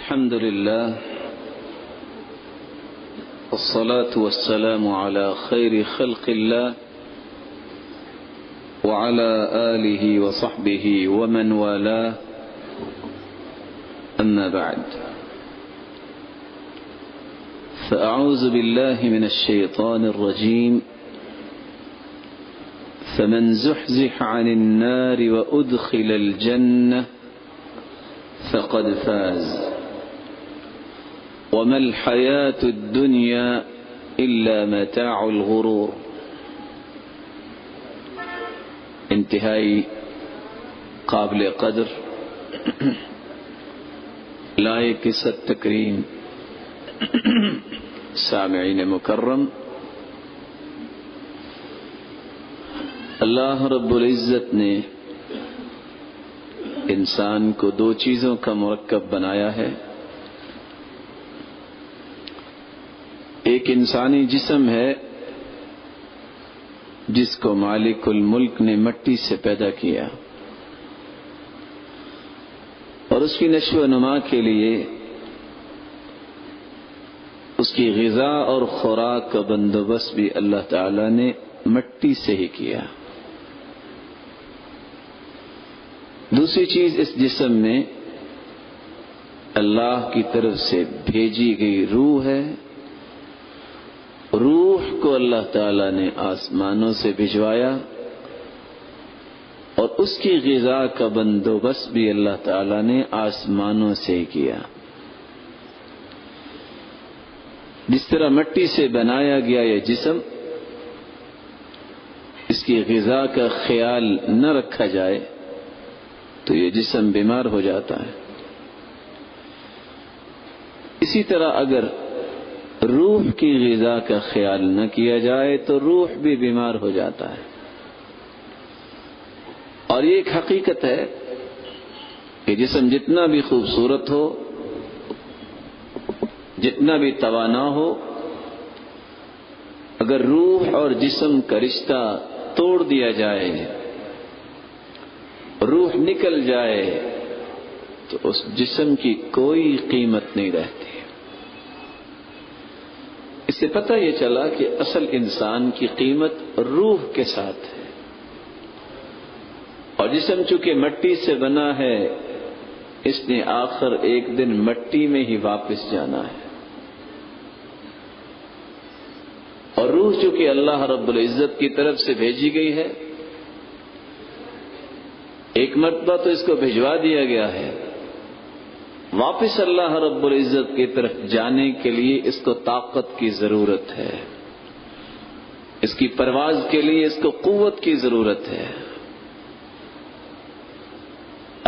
الحمد لله والصلاة والسلام على خير خلق الله وعلى آله وصحبه ومن والاه أما بعد فأعوذ بالله من الشيطان الرجيم فمن زحزح عن النار وأدخل الجنة فقد فاز وما الحياة الدنيا إلا متاع الغرور. انتہائی قابل قدر لائق عزت تکریم سامعین مکرم، اللہ رب العزت نے انسان کو دو چیزوں کا مرکب بنایا ہے. ایک انسانی جسم ہے جس کو مالک الملک نے مٹی سے پیدا کیا اور اس کی نشو و نما کے لیے اس کی غذا اور خوراک کا بندوبست بھی اللہ تعالی نے مٹی سے ہی کیا. دوسری چیز، اس جسم میں اللہ کی طرف سے بھیجی گئی روح ہے. روح کو اللہ تعالی نے آسمانوں سے بھجوایا اور اس کی غذا کا بندوبست بھی اللہ تعالی نے آسمانوں سے ہی کیا. جس طرح مٹی سے بنایا گیا یہ جسم، اس کی غذا کا خیال نہ رکھا جائے تو یہ جسم بیمار ہو جاتا ہے. اسی طرح اگر روح کی غذا کا خیال نہ کیا جائے تو روح بھی بیمار ہو جاتا ہے. اور یہ ایک حقیقت ہے کہ جسم جتنا بھی خوبصورت ہو، جتنا بھی توانا ہو، اگر روح اور جسم کا رشتہ توڑ دیا جائے، روح نکل جائے تو اس جسم کی کوئی قیمت نہیں رہتی. اس سے پتہ یہ چلا کہ اصل انسان کی قیمت روح کے ساتھ ہے. اور جسم چونکہ مٹی سے بنا ہے، اس نے آخر ایک دن مٹی میں ہی واپس جانا ہے. اور روح چونکہ اللہ رب العزت کی طرف سے بھیجی گئی ہے، ایک مرتبہ تو اس کو بھجوا دیا گیا ہے، واپس اللہ رب العزت کی طرف جانے کے لیے اس کو طاقت کی ضرورت ہے، اس کی پرواز کے لیے اس کو قوت کی ضرورت ہے.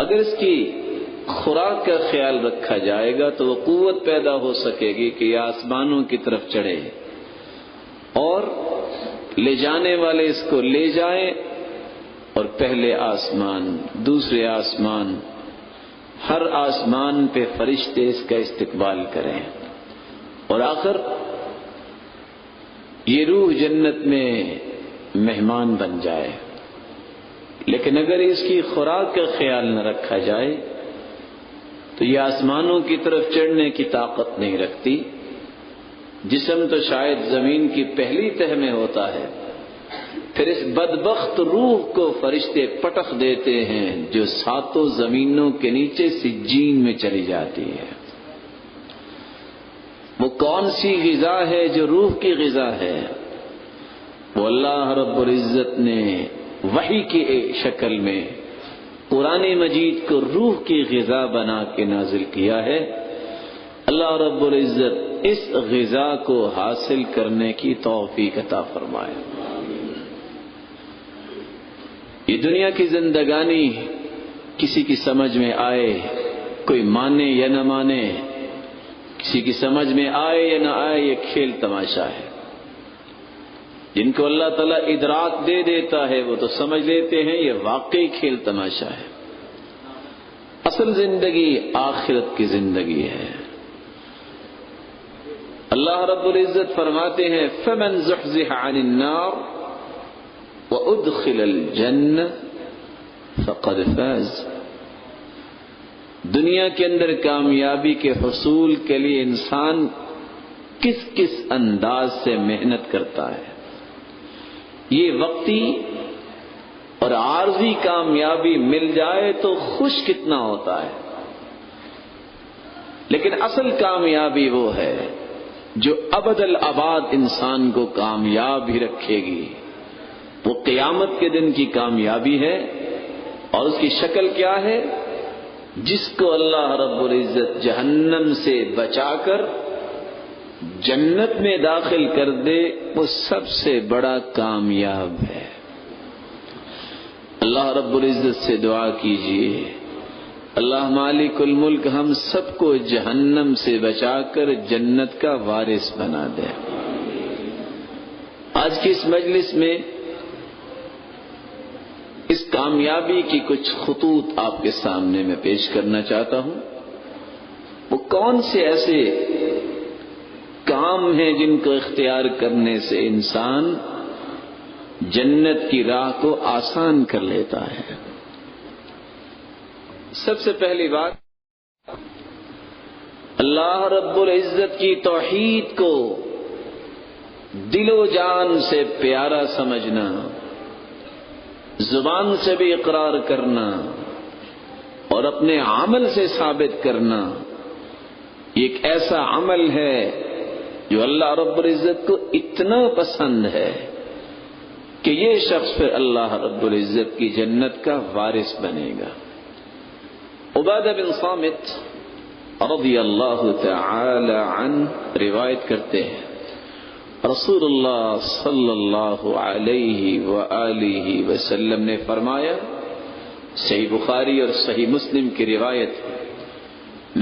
اگر اس کی خوراک کا خیال رکھا جائے گا تو وہ قوت پیدا ہو سکے گی کہ یہ آسمانوں کی طرف چڑھے اور لے جانے والے اس کو لے جائیں اور پہلے آسمان، دوسرے آسمان، ہر آسمان پہ فرشتے اس کا استقبال کریں اور آخر یہ روح جنت میں مہمان بن جائے. لیکن اگر اس کی خوراک کا خیال نہ رکھا جائے تو یہ آسمانوں کی طرف چڑھنے کی طاقت نہیں رکھتی. جسم تو شاید زمین کی پہلی تہ میں ہوتا ہے، پھر اس بدبخت روح کو فرشتے پٹخ دیتے ہیں جو ساتوں زمینوں کے نیچے سجین میں چلی جاتی ہے. وہ کون سی غذا ہے جو روح کی غذا ہے؟ وہ اللہ رب العزت نے وحی کی شکل میں قرآن مجید کو روح کی غذا بنا کے نازل کیا ہے. اللہ رب العزت اس غذا کو حاصل کرنے کی توفیق عطا فرمائے. یہ دنیا کی زندگانی کسی کی سمجھ میں آئے، کوئی مانے یا نہ مانے، کسی کی سمجھ میں آئے یا نہ آئے، یہ کھیل تماشا ہے. جن کو اللہ تعالیٰ ادراک دے دیتا ہے وہ تو سمجھ لیتے ہیں یہ واقعی کھیل تماشا ہے. اصل زندگی آخرت کی زندگی ہے. اللہ رب العزت فرماتے ہیں فَمَنْ زُحْزِحَ عَنِ النَّارِ وَأُدْخِلَ الْجَنَّةَ فَقَدْ فَازَ. دنیا کے اندر کامیابی کے حصول کے لیے انسان کس کس انداز سے محنت کرتا ہے. یہ وقتی اور عارضی کامیابی مل جائے تو خوش کتنا ہوتا ہے، لیکن اصل کامیابی وہ ہے جو ابد الاباد انسان کو کامیاب ہی رکھے گی. وہ قیامت کے دن کی کامیابی ہے، اور اس کی شکل کیا ہے؟ جس کو اللہ رب العزت جہنم سے بچا کر جنت میں داخل کر دے، وہ سب سے بڑا کامیاب ہے. اللہ رب العزت سے دعا کیجئے، اللہ مالک الملک ہم سب کو جہنم سے بچا کر جنت کا وارث بنا دے. آج کی اس مجلس میں اس کامیابی کی کچھ خطوط آپ کے سامنے میں پیش کرنا چاہتا ہوں. وہ کون سے ایسے کام ہیں جن کو اختیار کرنے سے انسان جنت کی راہ کو آسان کر لیتا ہے. سب سے پہلی بات، اللہ رب العزت کی توحید کو دل و جان سے پیارا سمجھنا، زبان سے بھی اقرار کرنا اور اپنے عمل سے ثابت کرنا. یہ ایک ایسا عمل ہے جو اللہ رب العزت کو اتنا پسند ہے کہ یہ شخص پھر اللہ رب العزت کی جنت کا وارث بنے گا. عبادہ بن صامت رضی اللہ تعالی عنہ روایت کرتے ہیں، رسول اللہ صلی اللہ علیہ وآلہ وسلم نے فرمایا، صحیح بخاری اور صحیح مسلم کی روایت ہے،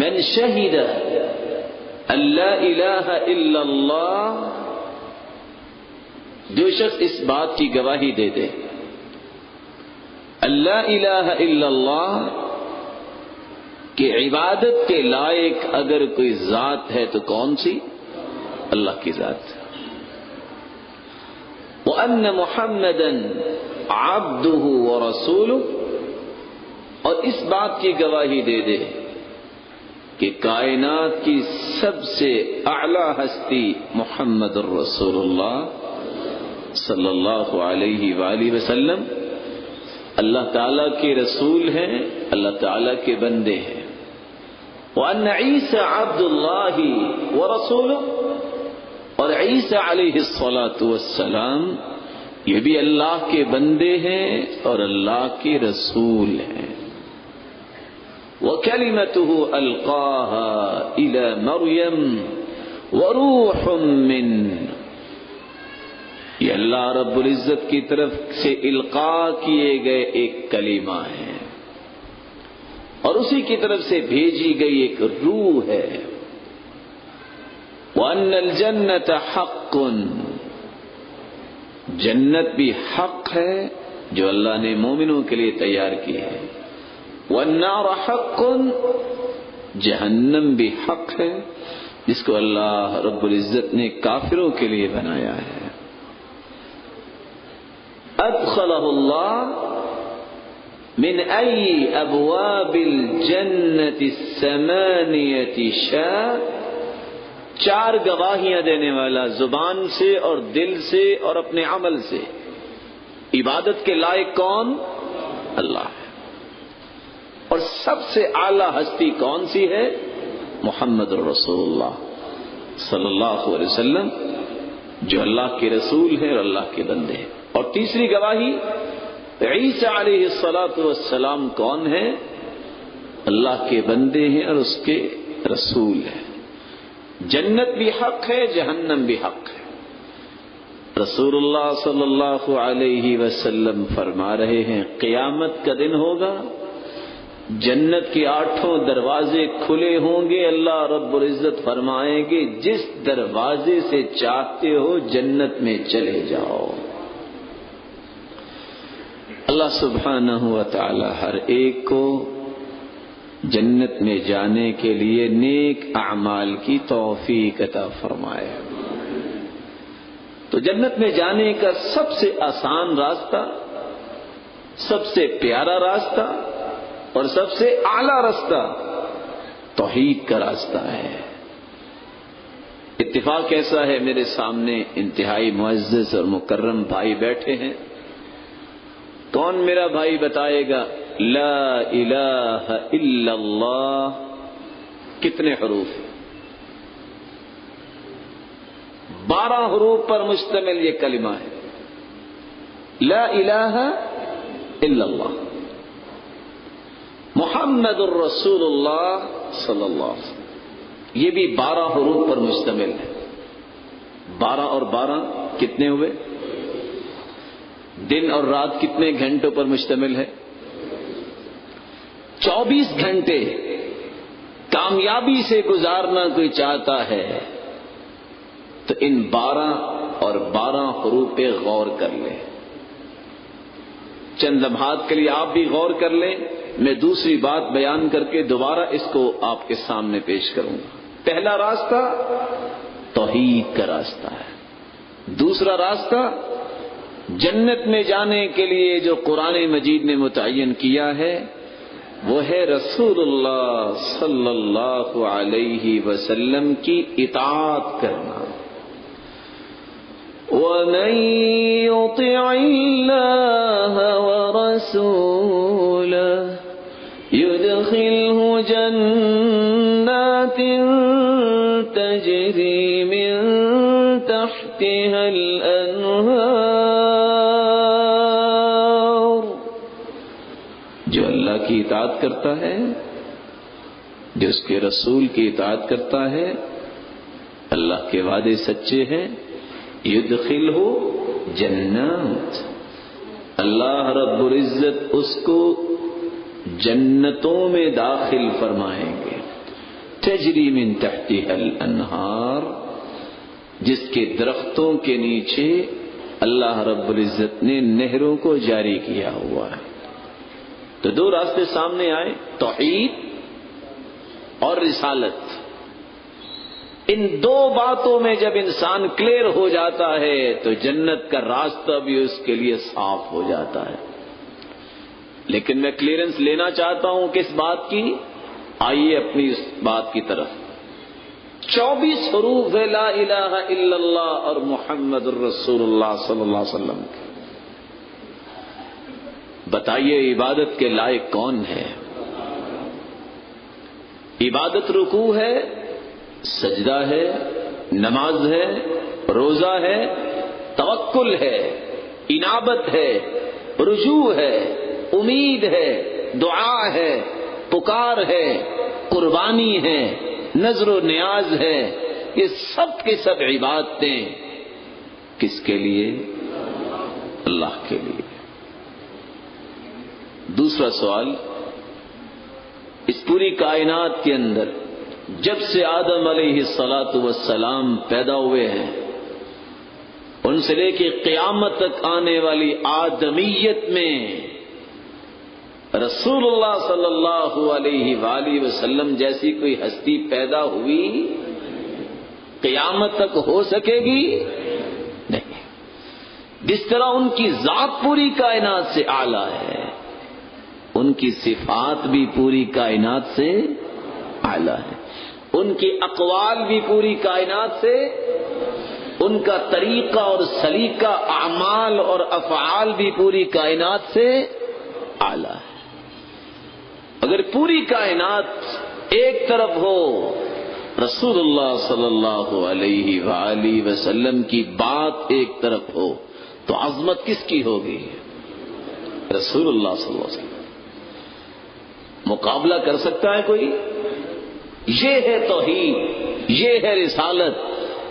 من شہد اللہ الہ الا اللہ، جو شخص اس بات کی گواہی دے دے اللہ الہ الا اللہ کہ عبادت کے لائق اگر کوئی ذات ہے تو کون سی؟ اللہ کی ذات. وَأَنَّ مُحَمَّدًا عَبْدُهُ وَرَسُولُهُ، اور اس بات کی گواہی دے دے کہ کائنات کی سب سے اعلی ہستی محمد الرسول اللہ صلی اللہ علیہ وآلہ وسلم اللہ تعالیٰ کے رسول ہیں، اللہ تعالیٰ کے بندے ہیں. وَأَنَّ عِيسَى عَبْدُ اللَّهِ وَرَسُولُهُ، اور عیسیٰ علیہ الصلاۃ والسلام یہ بھی اللہ کے بندے ہیں اور اللہ کے رسول ہیں. وَكَلِمَتُهُ أَلْقَاهَا إِلَى مَرْيَمَ وَرُوحٌ مِّنْهُ، یہ اللہ رب العزت کی طرف سے القاء کیے گئے ایک کلمہ ہے اور اسی کی طرف سے بھیجی گئی ایک روح ہے. وَأَنَّ الْجَنَّةَ حَقٌّ، جنت بھی حق ہے جو اللہ نے مومنوں کے لیے تیار کی ہے. وَالنَّارَ حَقٌّ، جہنم بھی حق ہے جس کو اللہ رب العزت نے کافروں کے لیے بنایا ہے. أدخله الله من أي أبواب الجنة الثمانية شاء، چار گواہیاں دینے والا زبان سے اور دل سے اور اپنے عمل سے. عبادت کے لائق کون؟ اللہ ہے. اور سب سے اعلی ہستی کون سی ہے؟ محمد الرسول اللہ صلی اللہ علیہ وسلم، جو اللہ کے رسول ہیں اور اللہ کے بندے ہیں. اور تیسری گواہی، عیسیٰ علیہ الصلاۃ والسلام کون ہیں؟ اللہ کے بندے ہیں اور اس کے رسول ہیں. جنت بھی حق ہے، جہنم بھی حق ہے. رسول اللہ صلی اللہ علیہ وسلم فرما رہے ہیں قیامت کا دن ہوگا، جنت کے 8 دروازے کھلے ہوں گے. اللہ رب العزت فرمائیں گے جس دروازے سے چاہتے ہو جنت میں چلے جاؤ. اللہ سبحانہ و تعالی ہر ایک کو جنت میں جانے کے لیے نیک اعمال کی توفیق عطا فرمائے. تو جنت میں جانے کا سب سے آسان راستہ، سب سے پیارا راستہ اور سب سے اعلیٰ راستہ توحید کا راستہ ہے۔ اتفاق ایسا ہے میرے سامنے انتہائی معزز اور مکرم بھائی بیٹھے ہیں، کون میرا بھائی بتائے گا لا الہ الا اللہ کتنے حروف ہیں؟ 12 حروف پر مشتمل یہ کلمہ ہے، لا الہ الا اللہ محمد الرسول اللہ صلی اللہ علیہ وسلم، یہ بھی 12 حروف پر مشتمل ہے۔ 12 اور 12 کتنے ہوئے؟ دن اور رات کتنے گھنٹوں پر مشتمل ہے؟ 24 گھنٹے کامیابی سے گزارنا کوئی چاہتا ہے تو ان 12 اور 12 حروف پہ غور کر لیں۔ چند لمحات کے لیے آپ بھی غور کر لیں، میں دوسری بات بیان کر کے دوبارہ اس کو آپ کے سامنے پیش کروں گا۔ پہلا راستہ توحید کا راستہ ہے، دوسرا راستہ جنت میں جانے کے لیے جو قرآن مجید نے متعین کیا ہے وہ ہے رسول اللہ صلی اللہ علیہ وسلم کی اطاعت کرنا۔ وَمَن يُطِعِ اللَّهَ وَرَسُولَهُ يُدْخِلْهُ جَنَّاتٍ تَجْرِي مِن تَحْتِهَا الْأَنْهَارُ، جو اللہ کی اطاعت کرتا ہے، جو اس کے رسول کی اطاعت کرتا ہے، اللہ کے وعدے سچے ہیں، یدخلہ جنات، اللہ رب العزت اس کو جنتوں میں داخل فرمائیں گے، تجری من تحتها الانہار، جس کے درختوں کے نیچے اللہ رب العزت نے نہروں کو جاری کیا ہوا ہے۔ تو 2 راستے سامنے آئے، توحید اور رسالت۔ ان 2 باتوں میں جب انسان کلیئر ہو جاتا ہے تو جنت کا راستہ بھی اس کے لیے صاف ہو جاتا ہے۔ لیکن میں کلیئرنس لینا چاہتا ہوں کس بات کی؟ آئیے اپنی اس بات کی طرف۔ 24 حروف ہے لا الہ الا اللہ اور محمد الرسول اللہ صلی اللہ علیہ وسلم کے۔ بتائیے عبادت کے لائق کون ہے؟ عبادت رکوع ہے، سجدہ ہے، نماز ہے، روزہ ہے، توکل ہے، انابت ہے، رجوع ہے، امید ہے، دعا ہے، پکار ہے، قربانی ہے، نذر و نیاز ہے، یہ سب کے سب عبادتیں کس کے لیے؟ اللہ کے لیے۔ دوسرا سوال، اس پوری کائنات کے اندر جب سے آدم علیہ الصلاۃ والسلام پیدا ہوئے ہیں، ان سے لے کے قیامت تک آنے والی آدمیت میں رسول اللہ صلی اللہ علیہ وآلہ وسلم جیسی کوئی ہستی پیدا ہوئی قیامت تک ہو سکے گی نہیں۔ جس طرح ان کی ذات پوری کائنات سے اعلیٰ ہے، ان کی صفات بھی پوری کائنات سے اعلیٰ ہے، ان کے اقوال بھی پوری کائنات سے، ان کا طریقہ اور سلیقہ اعمال اور افعال بھی پوری کائنات سے اعلیٰ ہے۔ اگر پوری کائنات ایک طرف ہو، رسول اللہ صلی اللہ علیہ وآلہ وسلم کی بات ایک طرف ہو تو عظمت کس کی ہوگی؟ رسول اللہ صلی اللہ علیہ وسلم۔ مقابلہ کر سکتا ہے کوئی؟ یہ ہے توحید، یہ ہے رسالت۔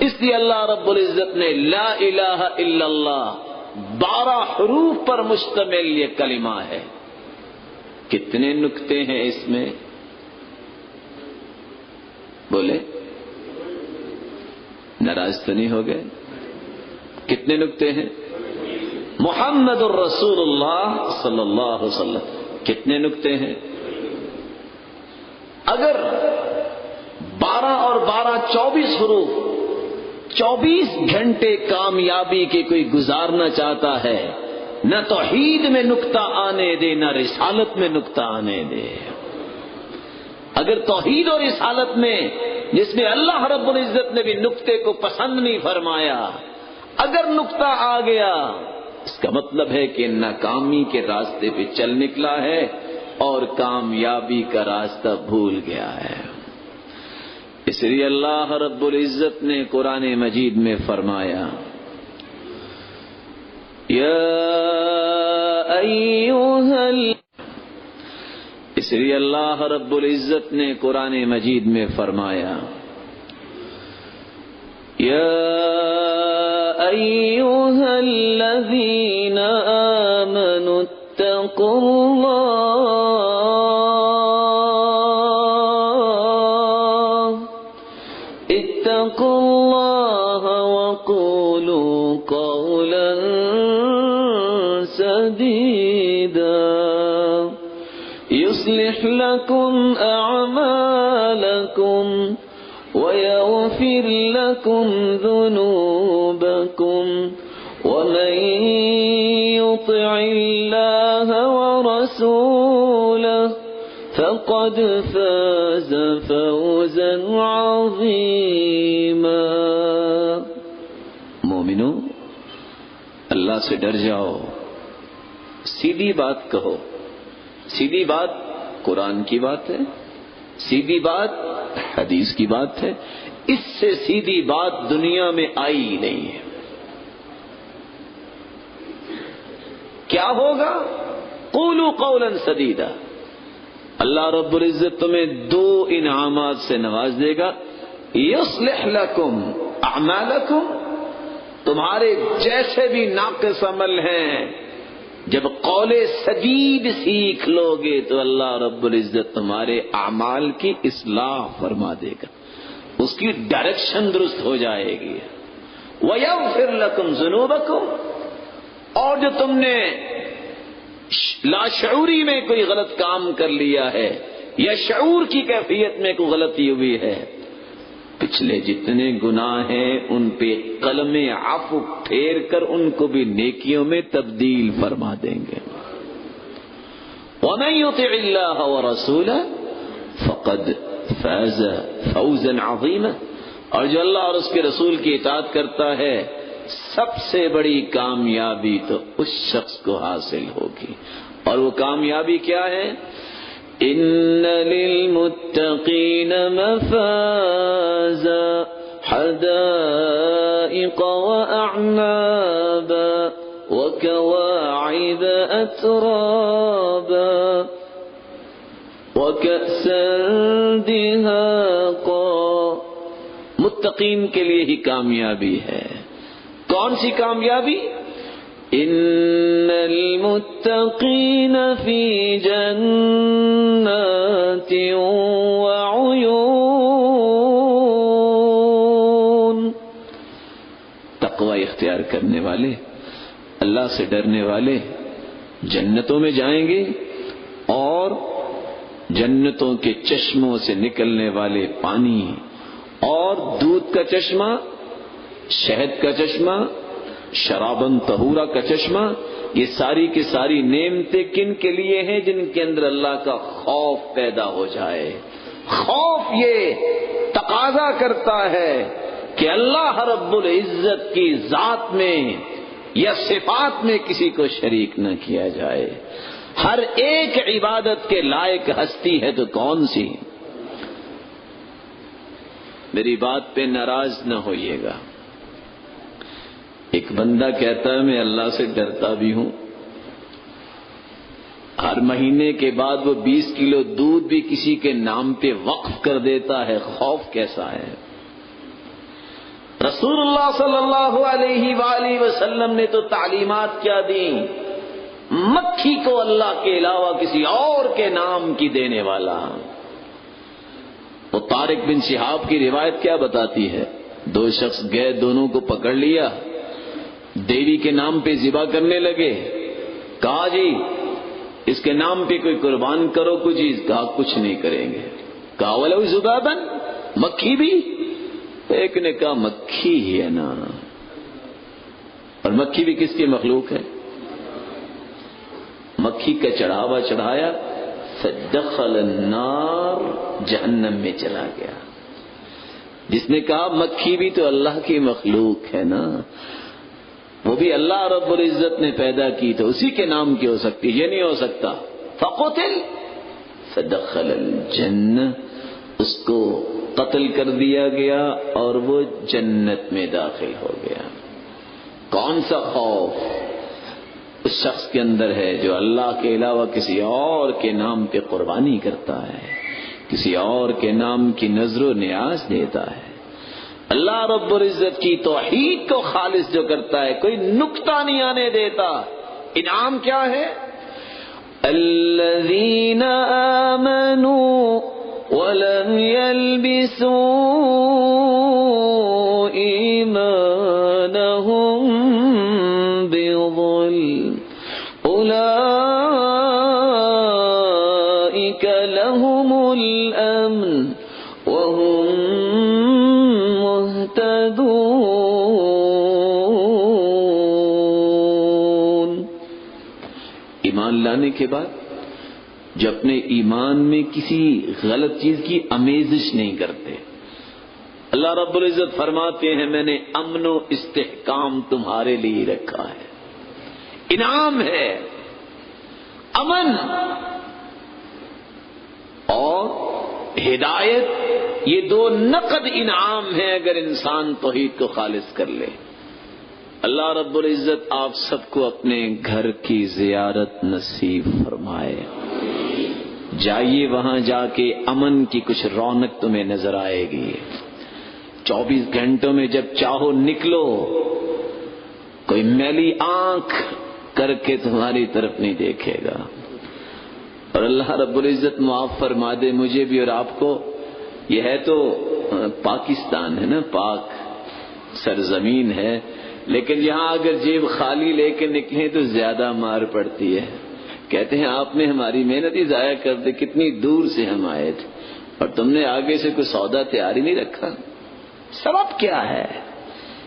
اس لیے اللہ رب العزت نے لا الہ الا اللہ 12 حروف پر مشتمل یہ کلمہ ہے۔ کتنے نکتے ہیں اس میں؟ بولے، ناراض تو نہیں ہو گئے؟ کتنے نکتے ہیں؟ محمد الرسول اللہ صلی اللہ علیہ وسلم، کتنے نکتے ہیں؟ اگر 12 اور 12 24 حروف 24 گھنٹے کامیابی کے کوئی گزارنا چاہتا ہے، نہ توحید میں نقطہ آنے دے، نہ رسالت میں نقطہ آنے دے۔ اگر توحید اور رسالت میں جس میں اللہ رب العزت نے بھی نقطے کو پسند نہیں فرمایا، اگر نقطہ آ گیا اس کا مطلب ہے کہ ناکامی کے راستے پہ چل نکلا ہے اور کامیابی کا راستہ بھول گیا ہے۔ اس لیے اللہ رب العزت نے قرآن مجید میں فرمایا اس لیے اللہ رب العزت نے قرآن مجید میں فرمایا یا ایھا الذین آمنوا اتقوا اللہ وقولوا قولا سدیدا يصلح لكم أعمالكم ويغفر لكم ذنوبكم ومن يطع الله ورسوله فقد فاز فوزا عظيما۔ مومنو، اللہ سے ڈر جاؤ، سیدھی بات کہو۔ سیدھی بات قرآن کی بات ہے، سیدھی بات حدیث کی بات ہے، اس سے سیدھی بات دنیا میں آئی ہی نہیں ہے۔ کیا ہوگا؟ قولوا قولا سدیدا۔ اللہ رب العزت تمہیں دو انعامات سے نواز دے گا، یصلح لکم اعمالکم، تمہارے جیسے بھی ناقص عمل ہیں جب قول سدید سیکھ لو گے تو اللہ رب العزت تمہارے اعمال کی اصلاح فرما دے گا، اس کی ڈائریکشن درست ہو جائے گی۔ وَيَغْفِرْ لَكُمْ ذُنُوبَكُمْ، اور جو تم نے لاشعوری میں کوئی غلط کام کر لیا ہے یا شعور کی کیفیت میں کوئی غلطی ہوئی ہے، پچھلے جتنے گناہ ہیں ان پہ قلم عفو پھیر کر ان کو بھی نیکیوں میں تبدیل فرما دیں گے۔ وَمَن يُطِعِ اللَّهَ وَرَسُولَهُ فَقَدْ فَازَ فَوْزًا عَظِيمًا، اور جو اللہ اور اس کے رسول کی اطاعت کرتا ہے سب سے بڑی کامیابی تو اس شخص کو حاصل ہوگی، اور وہ کامیابی کیا ہے؟ ان للمتقین مفازا حدائق واعنابا وكواعب اترابا وكأسا دهاقا، متقین کے لیے ہی کامیابی ہے۔ کون سی کامیابی؟ ان المتقین فی جنات وعیون، تقوی اختیار کرنے والے، اللہ سے ڈرنے والے جنتوں میں جائیں گے، اور جنتوں کے چشموں سے نکلنے والے پانی اور دودھ کا چشمہ، شہد کا چشمہ، شرابن طہورا کا چشمہ، یہ ساری کی ساری نعمتیں کن کے لیے ہیں؟ جن کے اندر اللہ کا خوف پیدا ہو جائے۔ خوف یہ تقاضا کرتا ہے کہ اللہ رب العزت کی ذات میں یا صفات میں کسی کو شریک نہ کیا جائے۔ ہر ایک عبادت کے لائق ہستی ہے تو کون سی؟ میری بات پہ ناراض نہ ہوئیے گا۔ ایک بندہ کہتا ہے میں اللہ سے ڈرتا بھی ہوں، ہر مہینے کے بعد وہ 20 کلو دودھ بھی کسی کے نام پہ وقف کر دیتا ہے، خوف کیسا ہے؟ رسول اللہ صلی اللہ علیہ وآلہ وسلم نے تو تعلیمات کیا دی، مکھی کو اللہ کے علاوہ کسی اور کے نام کی دینے والا۔ وہ طارق بن شہاب کی روایت کیا بتاتی ہے؟ دو شخص گئے، دونوں کو پکڑ لیا، دیوی کے نام پہ ذبح کرنے لگے، کہا جی اس کے نام پہ کوئی قربان کرو کوئی چیز، کہا کچھ نہیں کریں گے، کہا ولو ذبابا، مکھی بھی؟ ایک نے کہا مکھی ہی ہے نا، اور مکھی بھی کس کی مخلوق ہے؟ مکھی کا چڑھاوا چڑھایا، فدخل النار، جہنم میں چلا گیا۔ جس نے کہا مکھی بھی تو اللہ کی مخلوق ہے نا، وہ بھی اللہ رب العزت نے پیدا کی تو اسی کے نام کی ہو سکتی، یہ نہیں ہو سکتا۔ فقتل فدخل الجنہ، اس کو قتل کر دیا گیا اور وہ جنت میں داخل ہو گیا۔ کون سا خوف اس شخص کے اندر ہے جو اللہ کے علاوہ کسی اور کے نام پہ قربانی کرتا ہے، کسی اور کے نام کی نظر و نیاز دیتا ہے۔ اللہ رب العزت کی توحید کو خالص جو کرتا ہے، کوئی نکتہ نہیں آنے دیتا۔ انعام کیا ہے؟ الذین آمنوا ولم يلبسوا ایمانهم بظلم اولئک لهم الامن وهم مهتدون۔ ایمان لانے کے بعد جو اپنے ایمان میں کسی غلط چیز کی آمیزش نہیں کرتے، اللہ رب العزت فرماتے ہیں میں نے امن و استحکام تمہارے لیے رکھا ہے۔ انعام ہے امن اور ہدایت، یہ دو نقد انعام ہیں اگر انسان توحید کو خالص کر لے۔ اللہ رب العزت آپ سب کو اپنے گھر کی زیارت نصیب فرمائے۔ جائیے وہاں جا کے امن کی کچھ رونق تمہیں نظر آئے گی۔ 24 گھنٹوں میں جب چاہو نکلو، کوئی میلی آنکھ کر کے تمہاری طرف نہیں دیکھے گا۔ اور اللہ رب العزت معاف فرما دے مجھے بھی اور آپ کو۔ یہ ہے تو پاکستان ہے نا، پاک سرزمین ہے، لیکن یہاں اگر جیب خالی لے کے نکلیں تو زیادہ مار پڑتی ہے۔ کہتے ہیں آپ نے ہماری محنت ہی ضائع کر دی، کتنی دور سے ہم آئے تھے اور تم نے آگے سے کوئی سودا تیار ہی نہیں رکھا۔ سبب کیا ہے؟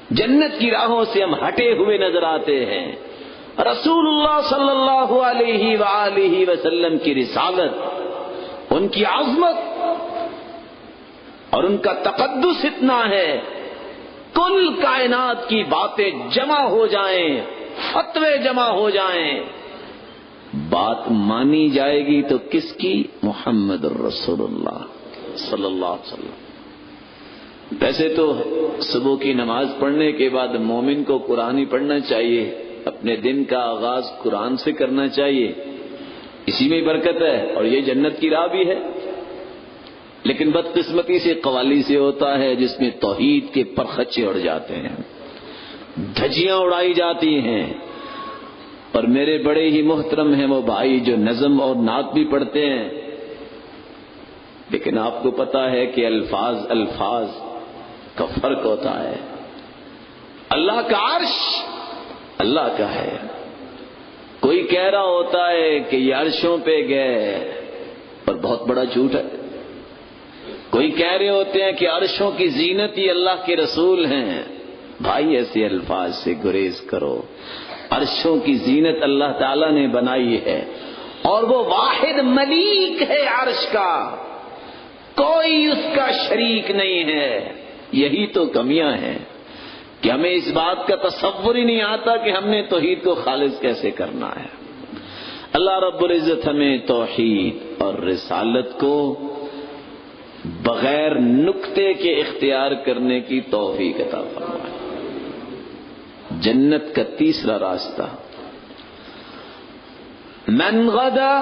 جنت کی راہوں سے ہم ہٹے ہوئے نظر آتے ہیں۔ رسول اللہ صلی اللہ علیہ وآلہ وسلم کی رسالت، ان کی عظمت اور ان کا تقدس اتنا ہے، کل کائنات کی باتیں جمع ہو جائیں، فتوے جمع ہو جائیں، بات مانی جائے گی تو کس کی؟ محمد الرسول اللہ صلی اللہ علیہ وسلم۔ ویسے تو صبح کی نماز پڑھنے کے بعد مومن کو قرآن ہی پڑھنا چاہیے، اپنے دن کا آغاز قرآن سے کرنا چاہیے، اسی میں برکت ہے اور یہ جنت کی راہ بھی ہے۔ لیکن بدقسمتی سے قوالی سے ہوتا ہے جس میں توحید کے پرخچے اڑ جاتے ہیں، دھجیاں اڑائی جاتی ہیں۔ اور میرے بڑے ہی محترم ہیں وہ بھائی جو نظم اور نعت بھی پڑھتے ہیں، لیکن آپ کو پتا ہے کہ الفاظ کا فرق ہوتا ہے۔ اللہ کا عرش اللہ کا ہے، کوئی کہہ رہا ہوتا ہے کہ یہ عرشوں پہ گئے اور بہت بڑا جھوٹ ہے۔ کوئی کہہ رہے ہوتے ہیں کہ عرشوں کی زینت ہی اللہ کے رسول ہیں۔ بھائی ایسے الفاظ سے گریز کرو، عرشوں کی زینت اللہ تعالیٰ نے بنائی ہے اور وہ واحد ملیک ہے عرش کا، کوئی اس کا شریک نہیں ہے۔ یہی تو کمیاں ہیں کہ ہمیں اس بات کا تصور ہی نہیں آتا کہ ہم نے توحید کو خالص کیسے کرنا ہے۔ اللہ رب العزت ہمیں توحید اور رسالت کو بغیر نکتے کے اختیار کرنے کی توفیق عطا فرمائے۔ جنت کا تیسرا راستہ، من غدا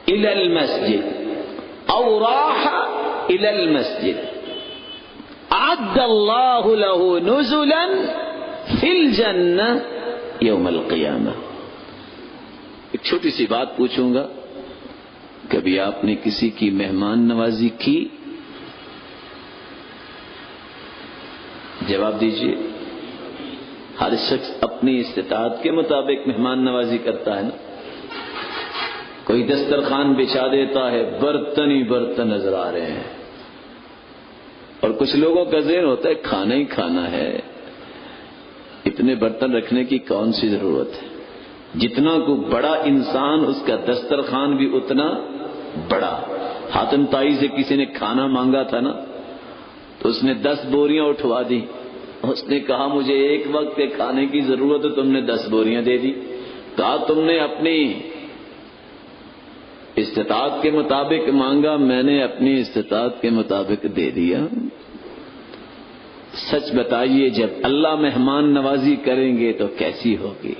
الى المسجد او راح الى المسجد اعد اللہ له نزلا فی الجنہ یوم القیامہ۔ ایک چھوٹی سی بات پوچھوں گا، کبھی آپ نے کسی کی مہمان نوازی کی؟ جواب دیجئے۔ ہر شخص اپنی استطاعت کے مطابق مہمان نوازی کرتا ہے نا۔ کوئی دسترخوان بچھا دیتا ہے، برتن ہی برتن نظر آ رہے ہیں، اور کچھ لوگوں کا ذہن ہوتا ہے کھانا ہی کھانا ہے، اتنے برتن رکھنے کی کون سی ضرورت ہے؟ جتنا کو بڑا انسان اس کا دسترخوان بھی اتنا بڑا. حاتم طائی سے کسی نے کھانا مانگا تھا نا، تو اس نے 10 بوریاں اٹھوا دی. اس نے کہا مجھے ایک وقت کے کھانے کی ضرورت ہے، تم نے 10 بوریاں دے دی. کہا تم نے اپنی استطاعت کے مطابق مانگا، میں نے اپنی استطاعت کے مطابق دے دیا. سچ بتائیے جب اللہ مہمان نوازی کریں گے تو کیسی ہوگی؟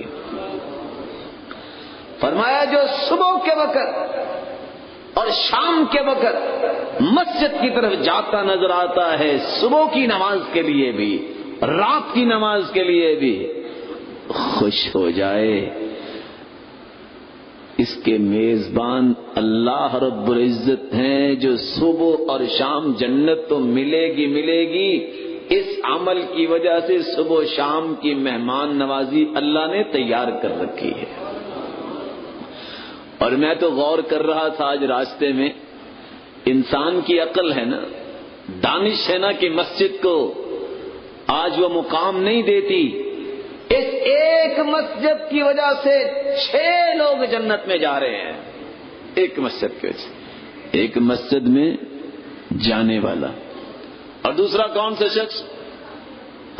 فرمایا جو صبح کے وقت اور شام کے وقت مسجد کی طرف جاتا نظر آتا ہے، صبح کی نماز کے لیے بھی رات کی نماز کے لیے بھی، خوش ہو جائے. اس کے میزبان اللہ رب العزت ہیں، جو صبح اور شام جنت تو ملے گی. اس عمل کی وجہ سے صبح و شام کی مہمان نوازی اللہ نے تیار کر رکھی ہے. اور میں تو غور کر رہا تھا آج راستے میں، انسان کی عقل ہے نا، دانش ہے نا کہ مسجد کو آج وہ مقام نہیں دیتی. اس ایک مسجد کی وجہ سے 6 لوگ جنت میں جا رہے ہیں. ایک مسجد کی وجہ سے، ایک مسجد میں جانے والا. اور دوسرا کون سا شخص؟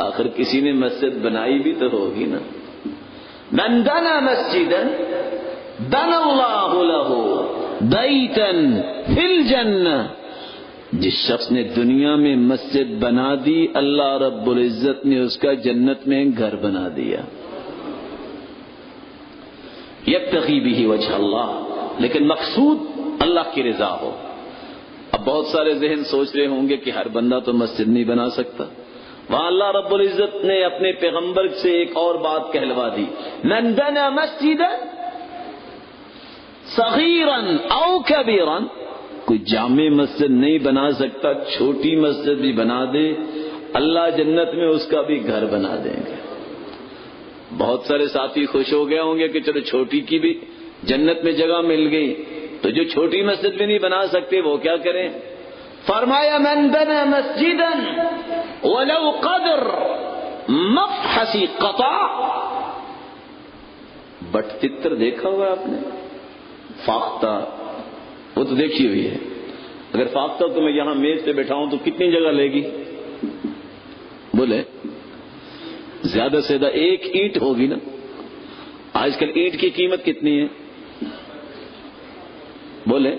آخر کسی نے مسجد بنائی بھی تو ہوگی نا. من بنى مسجدا بنى اللہ له بیتا فی الجنہ. جس شخص نے دنیا میں مسجد بنا دی، اللہ رب العزت نے اس کا جنت میں گھر بنا دیا. یبتغی بہ وجہ اللہ، لیکن مقصود اللہ کی رضا ہو. اب بہت سارے ذہن سوچ رہے ہوں گے کہ ہر بندہ تو مسجد نہیں بنا سکتا. وہاں اللہ رب العزت نے اپنے پیغمبر سے ایک اور بات کہلوا دی، من بنى مسجدا صغیرا او کبیرا. کوئی جامع مسجد نہیں بنا سکتا، چھوٹی مسجد بھی بنا دے، اللہ جنت میں اس کا بھی گھر بنا دیں گے. بہت سارے ساتھی خوش ہو گئے ہوں گے کہ چلو چھوٹی کی بھی جنت میں جگہ مل گئی، تو جو چھوٹی مسجد بھی نہیں بنا سکتے وہ کیا کریں؟ فرمایا من بنى مسجدا ولو قدر مفحص قطع. بٹ تتر دیکھا ہوا آپ نے؟ فاختہ وہ تو دیکھی ہوئی ہے. اگر فاختہ تو میں یہاں میز پہ بیٹھا ہوں تو کتنی جگہ لے گی؟ بولے زیادہ سے زیادہ 1 اینٹ ہوگی نا. آج کل اینٹ کی قیمت کتنی ہے؟ بولے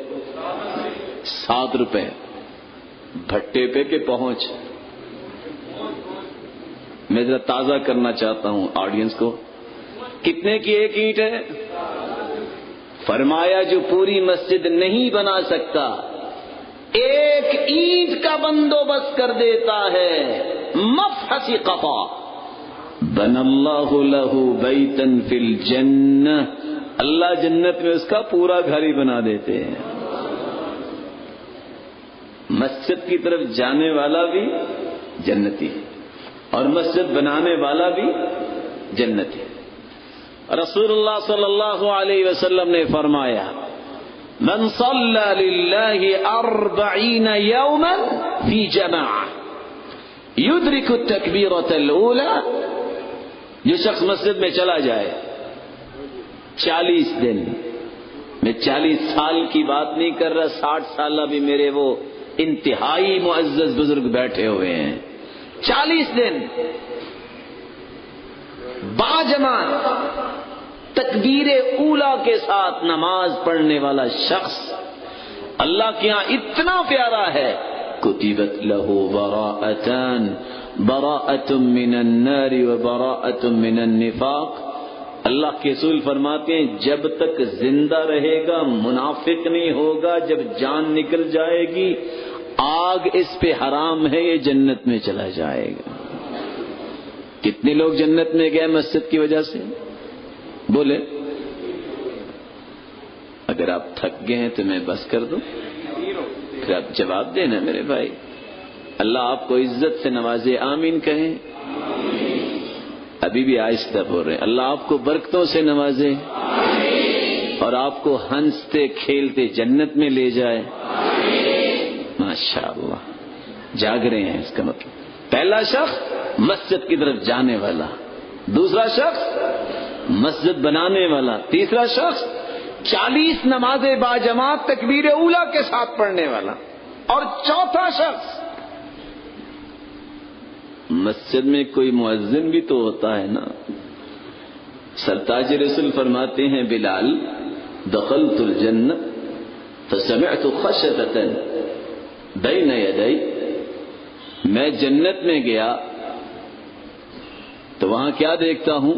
7 روپے. بھٹے پہ کہ پہنچ؟ میں ذرا تازہ کرنا چاہتا ہوں آڈینس کو. کتنے کی 1 اینٹ ہے؟ فرمایا جو پوری مسجد نہیں بنا سکتا، 1 اینٹ کا بندوبست کر دیتا ہے، مفحص قطع بنى اللہ له بیتا فی الجنہ. اللہ جنت میں اس کا پورا گھر ہی بنا دیتے ہیں. مسجد کی طرف جانے والا بھی جنتی ہے اور مسجد بنانے والا بھی جنتی ہے. رسول اللہ صلی اللہ علیہ وسلم نے فرمایا من صلی للہ 40 یوما فی جماعہ یدرک التکبیرۃ الاولی. جو شخص مسجد میں چلا جائے 40 دن، میں 40 سال کی بات نہیں کر رہا، 60 سالہ بھی میرے وہ انتہائی معزز بزرگ بیٹھے ہوئے ہیں. 40 دن باجماعت تکبیر اولا کے ساتھ نماز پڑھنے والا شخص اللہ کے ہاں اتنا پیارا ہے. کتبت له براءتان، براءۃ من النار وبراءۃ من النفاق. اللہ کے رسول فرماتے ہیں جب تک زندہ رہے گا منافق نہیں ہوگا، جب جان نکل جائے گی آگ اس پہ حرام ہے، یہ جنت میں چلا جائے گا. کتنے لوگ جنت میں گئے مسجد کی وجہ سے؟ بولے. اگر آپ تھک گئے ہیں تو میں بس کر دوں، پھر آپ جواب دینا میرے بھائی. اللہ آپ کو عزت سے نوازے، آمین کہیں. ابھی بھی آہستہ بول رہے ہیں. اللہ آپ کو برکتوں سے نوازے اور آپ کو ہنستے کھیلتے جنت میں لے جائے. ماشاءاللہ جاگ رہے ہیں. اس کا مطلب پہلا شخص مسجد کی طرف جانے والا، دوسرا شخص مسجد بنانے والا. تیسرا شخص 40 نمازیں باجماعت تکبیر اولیٰ کے ساتھ پڑھنے والا. اور چوتھا شخص مسجد میں کوئی مؤذن بھی تو ہوتا ہے نا. سرتاج رسول فرماتے ہیں بلال دخلت الجنہ فسمعت خشتة بین یدی، میں جنت میں گیا تو وہاں کیا دیکھتا ہوں؟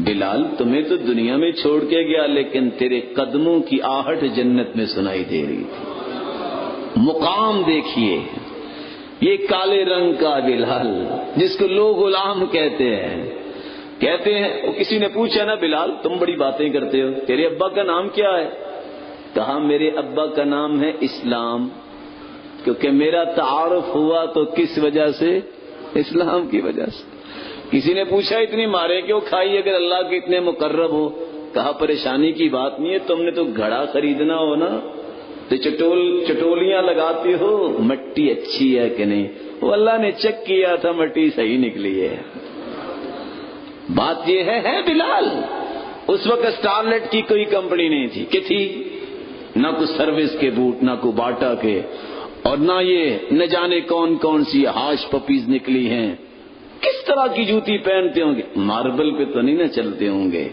بلال تمہیں تو دنیا میں چھوڑ کے گیا لیکن تیرے قدموں کی آہٹ جنت میں سنائی دے رہی تھی. مقام دیکھیے، یہ کالے رنگ کا بلال جس کو لوگ غلام کہتے ہیں. کہتے ہیں وہ کسی نے پوچھا نا بلال تم بڑی باتیں کرتے ہو، تیرے ابا کا نام کیا ہے؟ کہا میرے ابا کا نام ہے اسلام، کیونکہ میرا تعارف ہوا تو کس وجہ سے؟ اسلام کی وجہ سے. کسی نے پوچھا اتنی مارے کیوں کھائی اگر اللہ کے اتنے مقرب ہو؟ کہا پریشانی کی بات نہیں ہے، تم نے تو گھڑا خریدنا ہو نا تو چٹولیاں لگاتے ہو مٹی اچھی ہے کہ نہیں. وہ اللہ نے چیک کیا تھا مٹی صحیح نکلی ہے. بات یہ ہے بلال اس وقت اسٹارلیٹ کی کوئی کمپنی نہیں تھی کہ تھی، نہ کوئی سروس کے بوٹ، نہ کوئی باٹا کے، اور نہ یہ نہ جانے کون کون سی ہاش پپیز نکلی ہیں. کس طرح کی جوتی پہنتے ہوں گے؟ ماربل پہ تو نہیں نہ چلتے ہوں گے،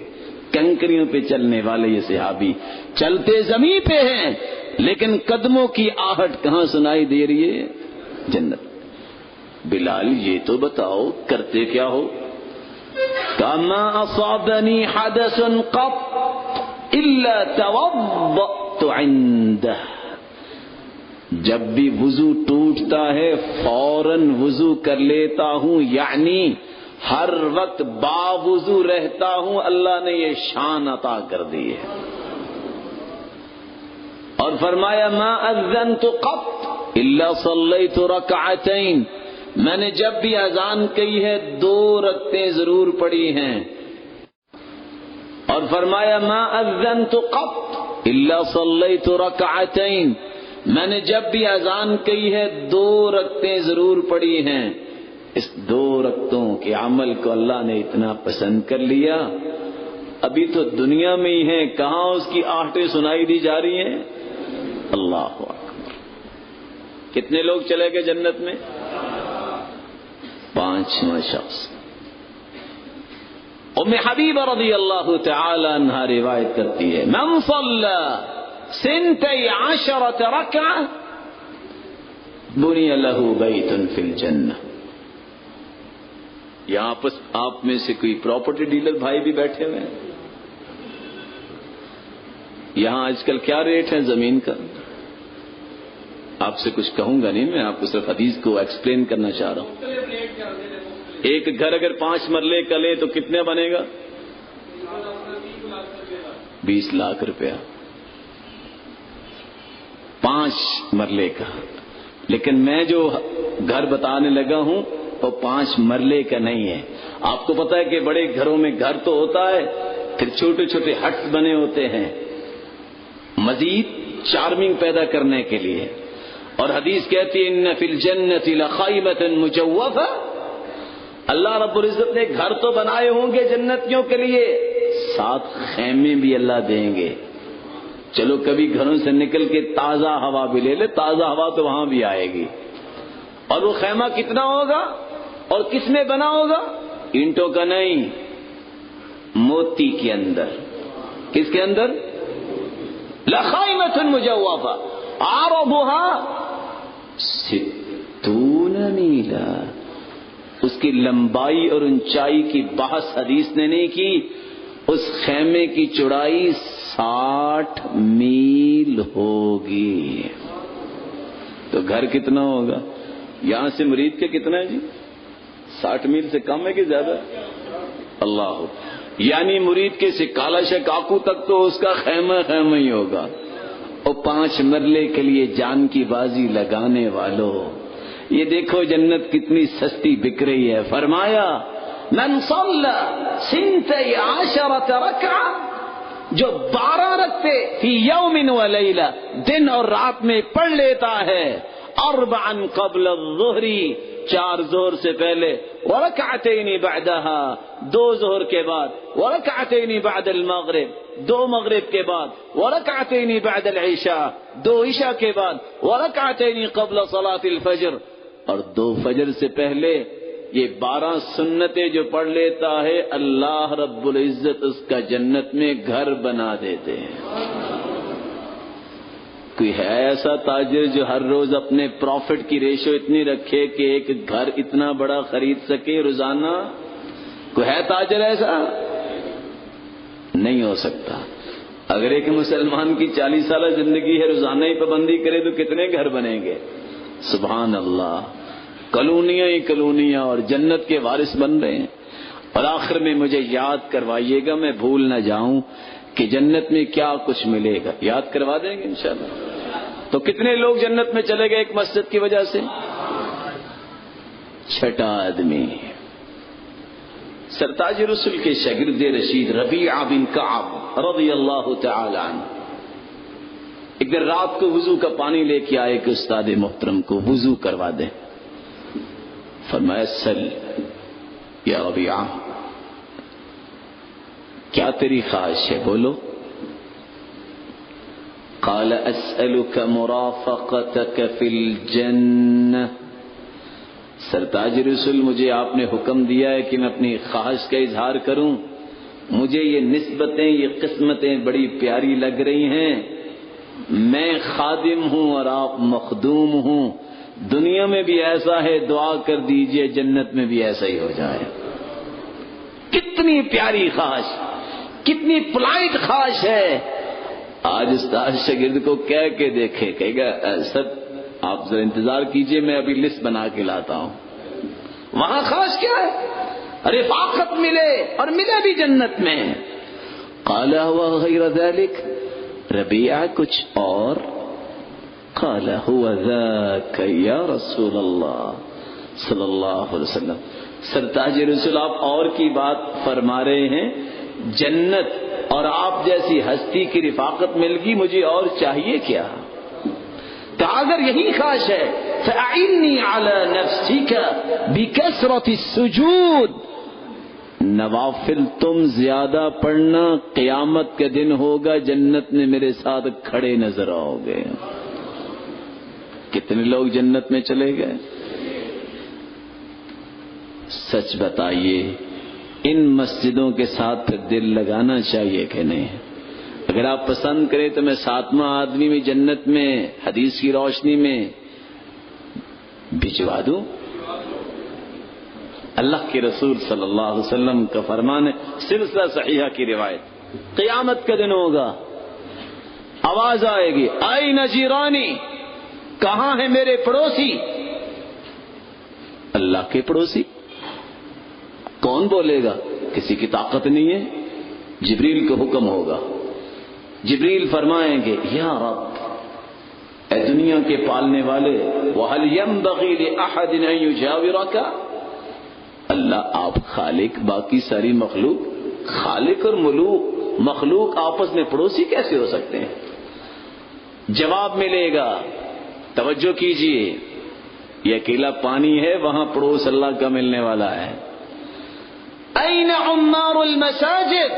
کنکریوں پہ چلنے والے یہ صحابی چلتے زمین پہ ہیں لیکن قدموں کی آہٹ کہاں سنائی دے رہی ہے؟ جنت. بلال یہ تو بتاؤ کرتے کیا ہو؟ کما اصابنی حدث قط الا توضأت عنده، جب بھی وضو ٹوٹتا ہے فوراً وضو کر لیتا ہوں، یعنی ہر وقت باوضو رہتا ہوں. اللہ نے یہ شان عطا کر دی ہے. اور فرمایا ما اذنت قط الا صلیت رکعتین، میں نے جب بھی اذان کہی ہے 2 رکعتیں ضرور پڑھی ہیں. اور فرمایا ما اذنت قط الا صلیت رکعتین، میں نے جب بھی اذان کہی ہے 2 رکعتیں ضرور پڑھی ہیں. اس 2 رکعتوں کے عمل کو اللہ نے اتنا پسند کر لیا، ابھی تو دنیا میں ہی ہیں، کہاں اس کی آہٹیں سنائی دی جا رہی ہیں. اللہ اکبر. کتنے لوگ چلے گئے جنت میں؟ 5واں شخص ام حبیبہ رضی اللہ تعالی عنہا روایت کرتی ہے من صلی 12 رکعہ بنی لہ بیت فی الجنہ. یہاں پر آپ میں سے کوئی پراپرٹی ڈیلر بھائی بھی بیٹھے ہوئے ہیں؟ یہاں آج کل کیا ریٹ ہے زمین کا؟ آپ سے کچھ کہوں گا نہیں، میں آپ کو صرف حدیث کو ایکسپلین کرنا چاہ رہا ہوں. ایک گھر اگر 5 مرلے کا لے تو کتنے بنے گا؟ 20 لاکھ روپیہ 5 مرلے کا. لیکن میں جو گھر بتانے لگا ہوں وہ 5 مرلے کا نہیں ہے. آپ کو پتا ہے کہ بڑے گھروں میں گھر تو ہوتا ہے، پھر چھوٹے چھوٹے ہٹس بنے ہوتے ہیں مزید چارمنگ پیدا کرنے کے لیے. اور حدیث کہتی ہے ان فی الجنۃ لخیمۃ مجوفہ، اللہ رب العزت نے گھر تو بنائے ہوں گے جنتیوں کے لیے، ساتھ خیمے بھی اللہ دیں گے. چلو کبھی گھروں سے نکل کے تازہ ہوا بھی لے لے، تازہ ہوا تو وہاں بھی آئے گی. اور وہ خیمہ کتنا ہوگا اور کس میں بنا ہوگا؟ اینٹوں کا نہیں، موتی کے اندر. کس کے اندر؟ لخیمۃ مجوفہ عرضها 60 میلا. اس کی لمبائی اور اونچائی کی بحث حدیث نے نہیں کی، اس خیمے کی چوڑائی 60 میل ہوگی. تو گھر کتنا ہوگا؟ یہاں سے مرید کے کتنا ہے جی؟ 60 میل سے کم ہے کہ زیادہ؟ اللہ، یعنی مرید کے سکالہ سے کاکو تک تو اس کا خیمہ خیمہ ہی ہوگا. اور 5 مرلے کے لیے جان کی بازی لگانے والوں، یہ دیکھو جنت کتنی سستی بک رہی ہے. فرمایا من صلی 12 رکعہ، جو 12 رکعتے فی یوم و لیلہ، دن اور رات میں پڑھ لیتا ہے، 4 قبل الظہر، 4 ظہر سے پہلے ورکعتین بعدها، 2 ظہر کے بعد، ورکعتین بعد المغرب، 2 مغرب کے بعد، ورکعتین بعد العشاء، 2 عشاء کے بعد، ورکعتین قبل صلاة الفجر، اور 2 فجر سے پہلے. یہ 12 سنتیں جو پڑھ لیتا ہے اللہ رب العزت اس کا جنت میں گھر بنا دیتے ہیں. کوئی ہے ایسا تاجر جو ہر روز اپنے پروفٹ کی ریشو اتنی رکھے کہ ایک گھر اتنا بڑا خرید سکے روزانہ؟ کوئی ہے تاجر ایسا؟ نہیں ہو سکتا. اگر ایک مسلمان کی 40 سالہ زندگی ہے روزانہ ہی پابندی کرے تو کتنے گھر بنیں گے؟ سبحان اللہ. کالونیاں ہی کالونیاں اور جنت کے وارث بن رہے ہیں. اور آخر میں مجھے یاد کروائیے گا، میں بھول نہ جاؤں کہ جنت میں کیا کچھ ملے گا. یاد کروا دیں گے انشاءاللہ. تو کتنے لوگ جنت میں چلے گئے ایک مسجد کی وجہ سے؟ 6 آدمی. سرتاج رسول کے شاگرد رشید ربیعہ بن کعب رضی اللہ تعالی عنہ ایک دن رات کو وضو کا پانی لے کے آئے کہ استاد محترم کو وضو کروا دیں. فرمایا سل یا ربیعہ، کیا تیری خواہش ہے، بولو. قال اسألك مرافقتك في الجنة. سرتاج رسول مجھے آپ نے حکم دیا ہے کہ میں اپنی خواہش کا اظہار کروں. مجھے یہ نسبتیں، یہ قسمتیں بڑی پیاری لگ رہی ہیں. میں خادم ہوں اور آپ مخدوم ہوں. دنیا میں بھی ایسا ہے، دعا کر دیجئے جنت میں بھی ایسا ہی ہو جائے. کتنی پیاری خواہش، کتنی پلائٹ خواہش ہے. آج استاد شاگرد کو کہہ کے دیکھے، کہے گا سر آپ ذرا انتظار کیجئے میں ابھی لسٹ بنا کے لاتا ہوں. وہاں خواہش کیا ہے؟ رفاقت ملے اور ملے بھی جنت میں. قال وغیر ذلك، ربیعہ کچھ اور؟ قال هو ذاك یا رسول اللہ صلی اللہ علیہ وسلم. سرتاج رسول آپ اور کی بات فرما رہے ہیں. جنت اور آپ جیسی ہستی کی رفاقت مل گئی، مجھے اور چاہیے کیا؟ تو اگر یہی خواہش ہے فَأَعِنِّي عَلَى نَفْسِكَ بِكَثْرَةِ السُّجُودِ، نوافل تم زیادہ پڑھنا، قیامت کا دن ہوگا جنت میں میرے ساتھ کھڑے نظر آؤ گے. کتنے لوگ جنت میں چلے گئے؟ سچ بتائیے ان مسجدوں کے ساتھ پھر دل لگانا چاہیے کہ نہیں؟ اگر آپ پسند کریں تو میں 7واں آدمی بھی جنت میں حدیث کی روشنی میں بھجوا دوں. اللہ کے رسول صلی اللہ علیہ وسلم کا فرمان ہے، سلسلہ صحیحہ کی روایت، قیامت کا دن ہوگا، آواز آئے گی آئین جیرانی، کہاں ہے میرے پڑوسی؟ اللہ کے پڑوسی کون بولے گا؟ کسی کی طاقت نہیں ہے. جبریل کو حکم ہوگا. جبریل فرمائیں گے یا رب، اے دنیا کے پالنے والے، وَهَلْ يَنبَغِي لِأَحَدٍ أَن يُجَاوِرَكَ، اللہ آپ خالق، باقی ساری مخلوق، خالق اور مخلوق آپس میں پڑوسی کیسے ہو سکتے ہیں؟ جواب ملے گا، توجہ کیجئے، یہ اکیلا پانی ہے، وہاں پڑوس اللہ کا ملنے والا ہے. أَيْنَ عُمَّارُ الْمَسَاجِدِ،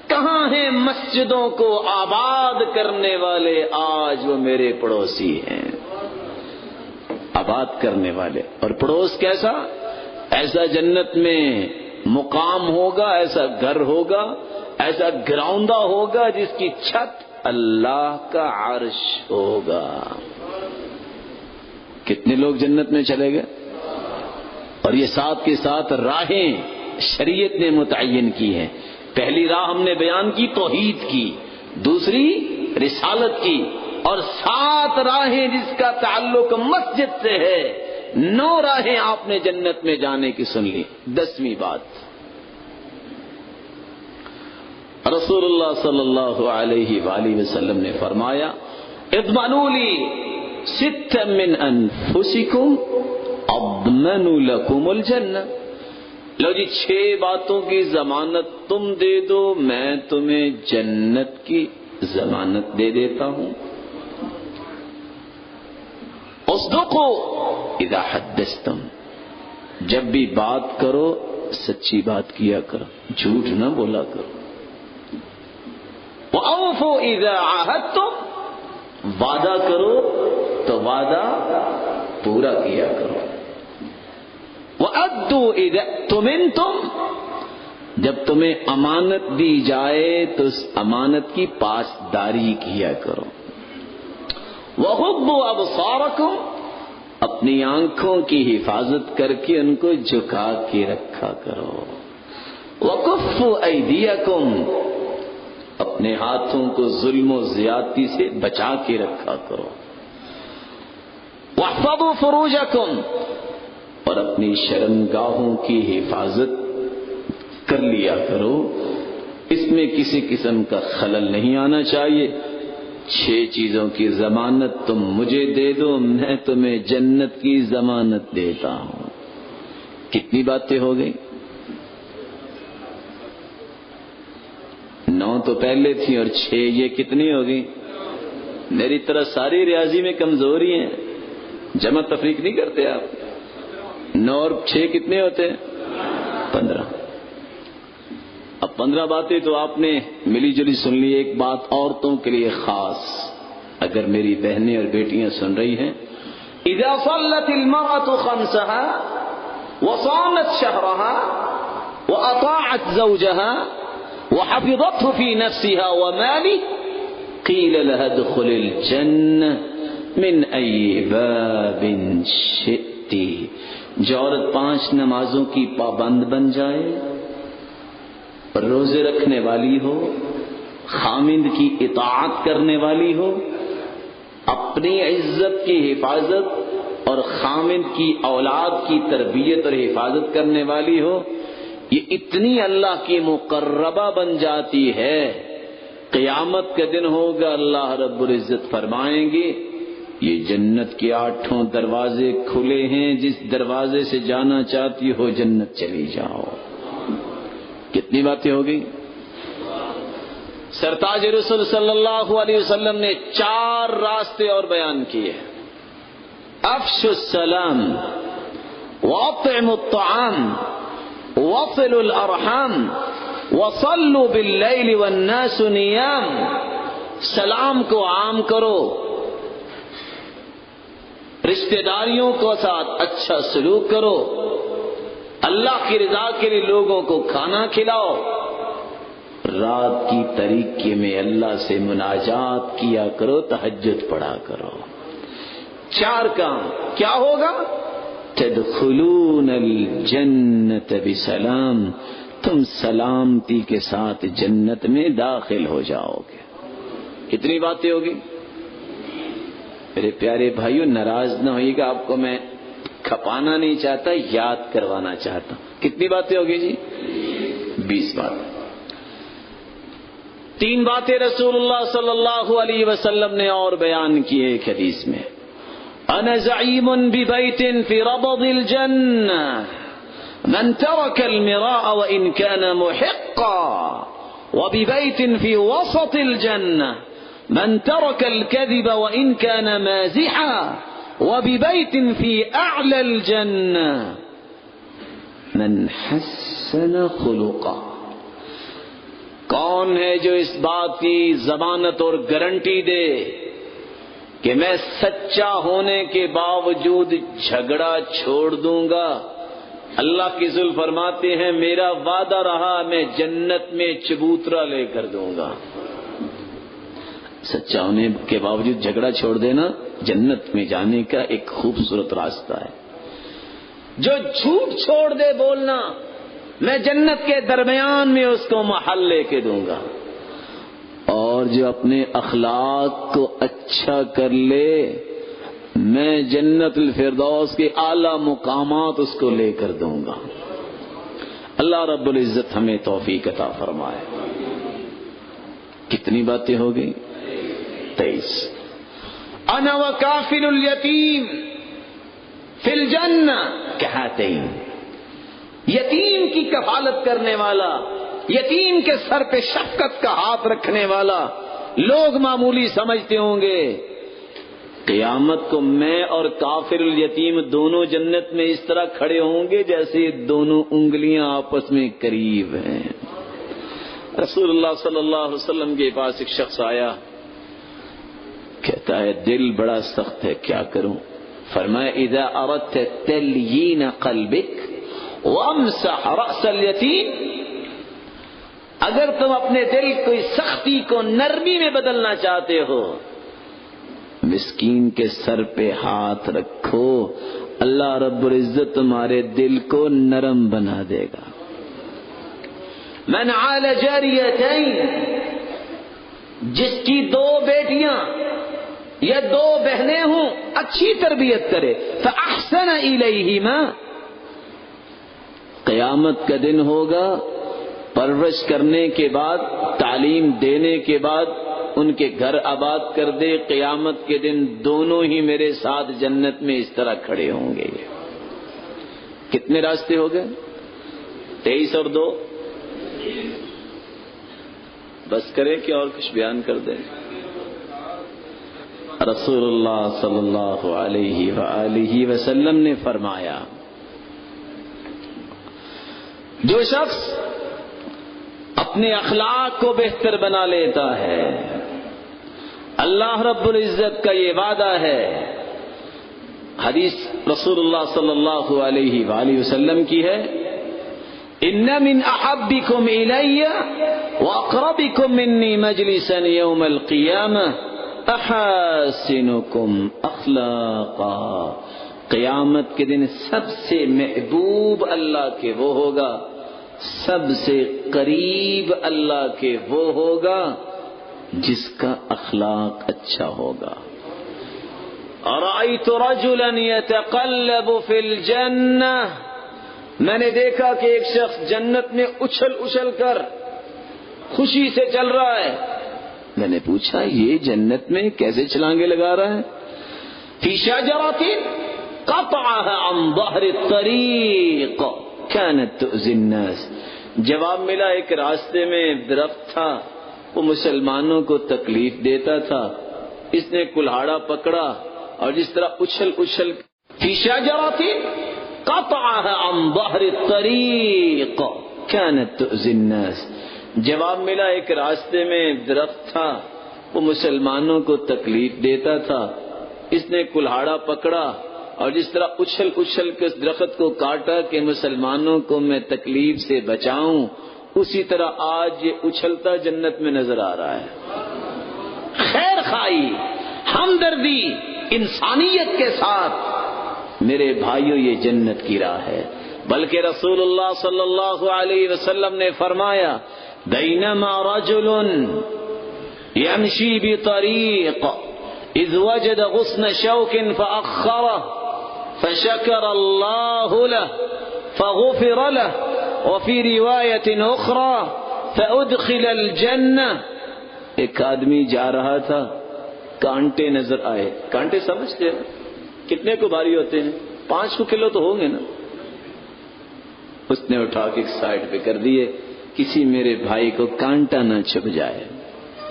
کہاں ہیں مسجدوں کو آباد کرنے والے؟ آج وہ میرے پڑوسی ہیں، آباد کرنے والے. اور پڑوس کیسا؟ ایسا جنت میں مقام ہوگا، ایسا گھر ہوگا، ایسا گراؤنڈا ہوگا جس کی چھت اللہ کا عرش ہوگا. کتنے لوگ جنت میں چلے گئے؟ اور یہ ساتھ کے ساتھ راہیں شریعت نے متعین کی ہیں. پہلی راہ ہم نے بیان کی توحید کی، دوسری رسالت کی، اور 7 راہیں جس کا تعلق مسجد سے ہے. 9 راہیں آپ نے جنت میں جانے کی سن لی. 10ویں بات، رسول اللہ صلی اللہ علیہ وآلہ وسلم نے فرمایا اضمنوا لی 6 من انفسکم اضمن لکم الجنہ. لو جی 6 باتوں کی ضمانت تم دے دو، میں تمہیں جنت کی ضمانت دے دیتا ہوں. اصدقوا اذا حدثتم، جب بھی بات کرو سچی بات کیا کرو، جھوٹ نہ بولا کرو۔ وَأَوْفُوا إِذَا عَاهَدتُّمْ، وعدہ کرو تو وعدہ پورا کیا کرو۔ وَأَدُّوا إِذَا اؤْتُمِنْتُمْ، جب تمہیں امانت دی جائے تو اس امانت کی پاسداری کیا کرو۔ وَغُضُّوا أَبْصَارَكُمْ، اپنی آنکھوں کی حفاظت کر کے ان کو جھکا کے رکھا کرو۔ وَكُفُّوا أَيْدِيَكُمْ، اپنے ہاتھوں کو ظلم و زیادتی سے بچا کے رکھا کرو۔ وَاحْفَظُوا فُرُوجَكُمْ، اور اپنی شرمگاہوں کی حفاظت کر لیا کرو، اس میں کسی قسم کا خلل نہیں آنا چاہیے۔ 6 چیزوں کی ضمانت تم مجھے دے دو، میں تمہیں جنت کی ضمانت دیتا ہوں۔ کتنی باتیں ہو گئی؟ 9 تو پہلے تھی اور 6 یہ کتنی ہوگی؟ میری طرح ساری ریاضی میں کمزوری ہیں، جمع تفریق نہیں کرتے آپ۔ 9 اور 6 کتنے ہوتے ہیں؟ 15۔ اب 15 باتیں تو آپ نے ملی جلی سن لی۔ ایک بات عورتوں کے لیے خاص، اگر میری بہنیں اور بیٹیاں سن رہی ہیں، اذا صلت المرأة خمسها وصامت شهرها واطاعت زوجها وحفظته في نفسها وماله قيل لها ادخل الجنة من اي باب شئت، جو عورت 5 نمازوں کی پابند بن جائے، روزے رکھنے والی ہو، خامند کی اطاعت کرنے والی ہو، اپنی عزت کی حفاظت اور خامند کی اولاد کی تربیت اور حفاظت کرنے والی ہو، یہ اتنی اللہ کی مقربہ بن جاتی ہے، قیامت کا دن ہوگا، اللہ رب العزت فرمائیں گے یہ جنت کے 8 دروازے کھلے ہیں، جس دروازے سے جانا چاہتی ہو جنت چلی جاؤ۔ کتنی باتیں ہو گئی؟ سرتاج رسول صلی اللہ علیہ وسلم نے 4 راستے اور بیان کیے۔ افشوا السلام، واطعموا الطعام، وصلوا الارحام، وصلوا باللیل والناس نیام، سلام کو عام کرو، رشتہ داریوں کے ساتھ اچھا سلوک کرو، اللہ کی رضا کے لیے لوگوں کو کھانا کھلاؤ، رات کی تاریکی میں اللہ سے مناجات کیا کرو، تہجد پڑھا کرو۔ 4 کام کیا ہوگا؟ تدخلون الجنت بسلام، تم سلامتی کے ساتھ جنت میں داخل ہو جاؤ گے۔ کتنی باتیں ہوگی؟ میرے پیارے بھائیو، ناراض نہ ہوئیے گا، آپ کو میں کھپانا نہیں چاہتا، یاد کروانا چاہتا ہوں۔ کتنی باتیں ہوگی جی؟ 20 باتیں۔ 3 باتیں رسول اللہ صلی اللہ علیہ وسلم نے اور بیان کی ایک حدیث میں۔ انا زعیم ببیت فی ربض الجنہ من ترک المراء وان كان محقا، وببیت فی وسط الجنہ من ترک الكذب وان كان مازحا، وببيت في أعلى الجنة من حسن خلقا۔ کون ہے جو اس بات کی ضمانت اور گارنٹی دے کہ میں سچا ہونے کے باوجود جھگڑا چھوڑ دوں گا؟ اللہ کی ذل فرماتے ہیں میرا وعدہ رہا، میں جنت میں چبوترا لے کر دوں گا۔ سچا ہونے کے باوجود جھگڑا چھوڑ دینا جنت میں جانے کا ایک خوبصورت راستہ ہے۔ جو جھوٹ چھوڑ دے بولنا، میں جنت کے درمیان میں اس کو محل لے کے دوں گا۔ اور جو اپنے اخلاق کو اچھا کر لے، میں جنت الفردوس کے اعلی مقامات اس کو لے کر دوں گا۔ اللہ رب العزت ہمیں توفیق عطا فرمائے۔ کتنی باتیں ہو گئی؟ 23۔ انا وکافل الیتیم فی الجنہ کہاتین، یتیم کی کفالت کرنے والا، یتیم کے سر پہ شفقت کا ہاتھ رکھنے والا، لوگ معمولی سمجھتے ہوں گے قیامت کو میں اور کافر الیتیم دونوں جنت میں اس طرح کھڑے ہوں گے جیسے دونوں انگلیاں آپس میں قریب ہیں۔ رسول اللہ صلی اللہ علیہ وسلم کے پاس ایک شخص آیا، کہتا ہے دل بڑا سخت ہے، کیا کروں؟ فرمایا اذا اردت تليين قلبك وامسح رأس اليتيم، اگر تم اپنے دل کو سختی کو نرمی میں بدلنا چاہتے ہو، مسکین کے سر پہ ہاتھ رکھو، اللہ رب العزت تمہارے دل کو نرم بنا دے گا۔ من عال جاریتین، جس کی دو بیٹیاں یا دو بہنیں ہوں، اچھی تربیت کرے، فاحسن الیہما، قیامت کا دن ہوگا، پرورش کرنے کے بعد، تعلیم دینے کے بعد ان کے گھر آباد کر دے، قیامت کے دن دونوں ہی میرے ساتھ جنت میں اس طرح کھڑے ہوں گے۔ کتنے راستے ہو گئے؟ 23 اور 2، بس کرے کہ اور کچھ بیان کر دیں؟ رسول اللہ صلی اللہ علیہ وآلہ وسلم نے فرمایا، جو شخص اپنے اخلاق کو بہتر بنا لیتا ہے، اللہ رب العزت کا یہ وعدہ ہے، حدیث رسول اللہ صلی اللہ علیہ وآلہ وسلم کی ہے، ان من احبکم الی واقربکم منی مجلسا یوم القیامہ احاسنکم اخلاقا، قیامت کے دن سب سے محبوب اللہ کے وہ ہوگا، سب سے قریب اللہ کے وہ ہوگا جس کا اخلاق اچھا ہوگا۔ رأیت رجلا یتقلب فی الجنہ، میں نے دیکھا کہ ایک شخص جنت میں اچھل اچھل کر خوشی سے چل رہا ہے۔ میں نے پوچھا یہ جنت میں کیسے چھلانگے لگا رہا ہے؟ فی شجرۃ قطعها عن ظہر الطریق كانت تؤذي الناس، جواب ملا ایک راستے میں درخت تھا، وہ مسلمانوں کو تکلیف دیتا تھا، اس نے کلہاڑا پکڑا اور جس طرح اچھل اچھل فی شجرۃ قطعها عن ظہر الطریق كانت تؤذي الناس، جواب ملا ایک راستے میں درخت تھا، وہ مسلمانوں کو تکلیف دیتا تھا، اس نے کلہاڑا پکڑا اور جس طرح اچھل اچھل کے اس درخت کو کاٹا کہ مسلمانوں کو میں تکلیف سے بچاؤں، اسی طرح آج یہ اچھلتا جنت میں نظر آ رہا ہے۔ خیر خواہی، ہمدردی، انسانیت کے ساتھ میرے بھائیوں یہ جنت کی راہ ہے۔ بلکہ رسول اللہ صلی اللہ علیہ وسلم نے فرمایا، بینما رجل یمشی بطریق اذ وجد غصن شوک فأخرہ فشکر اللہ له فغفر له وفی روایت اخرى فادخل الجنہ، ایک آدمی جا رہا تھا، کانٹے نظر آئے، کانٹے سمجھتے ہیں کتنے کو بھاری ہوتے ہیں؟ 5 کلو تو ہوں گے نا، اس نے اٹھا کے ایک سائڈ پہ کر دیے، کسی میرے بھائی کو کانٹا نہ چھپ جائے۔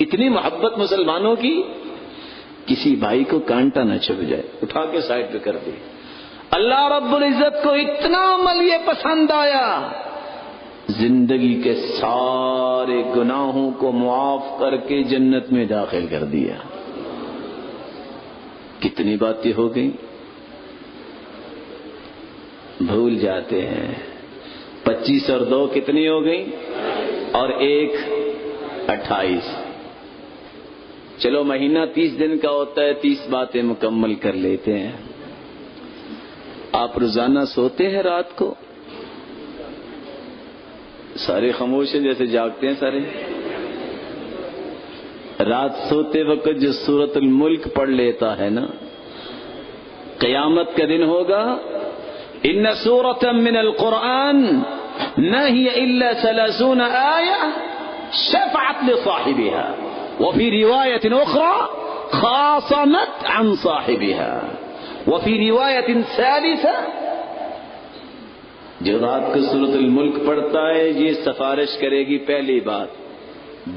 اتنی محبت مسلمانوں کی، کسی بھائی کو کانٹا نہ چھپ جائے، اٹھا کے سائڈ پہ کر دی۔ اللہ رب العزت کو اتنا عمل یہ پسند آیا، زندگی کے سارے گناہوں کو معاف کر کے جنت میں داخل کر دیا۔ کتنی باتیں ہو گئی، بھول جاتے ہیں۔ 25 اور 2 کتنی ہو گئی؟ اور 1 28۔ چلو مہینہ 30 دن کا ہوتا ہے، 30 باتیں مکمل کر لیتے ہیں۔ آپ روزانہ سوتے ہیں رات کو؟ سارے خاموش ہیں، جیسے جاگتے ہیں سارے۔ رات سوتے وقت جو سورۃ الملک پڑھ لیتا ہے نا، قیامت کا دن ہوگا، ان سورۃ من القرآن ما هي الا 30 آیہ شفعت لصاحبها وفی روایت اخرى خاصمت عن صاحبها وفی روایت ثالثہ، جو رات کو سورۃ الملک پڑھتا ہے یہ سفارش کرے گی، پہلی بات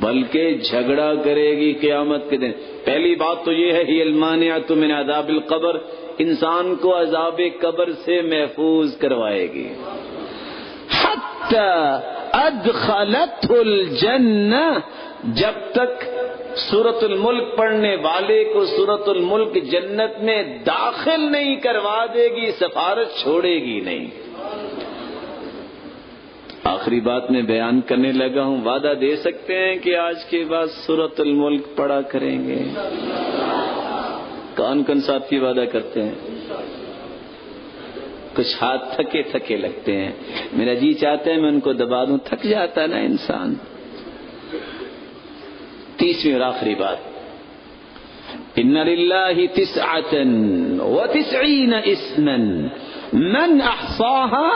بلکہ جھگڑا کرے گی قیامت کے دن. پہلی بات تو یہ ہے ہی المانعۃ من عذاب القبر، انسان کو عذاب قبر سے محفوظ کروائے گی. حتی ادخلته الجنہ، جب تک سورۃ الملک پڑھنے والے کو سورۃ الملک جنت میں داخل نہیں کروا دے گی، سفارش چھوڑے گی نہیں. آخری بات میں بیان کرنے لگا ہوں، وعدہ دے سکتے ہیں کہ آج کے بعد سورۃ الملک پڑھا کریں گے؟ کون کون ساتھی وعدہ کرتے ہیں؟ کچھ ہاتھ تھکے تھکے لگتے ہیں. میرا جی چاہتا ہے میں ان کو دبا دوں، تھک جاتا نا انسان. تیسویں اور آخری بات، ان للہ 99 اسما من احصاها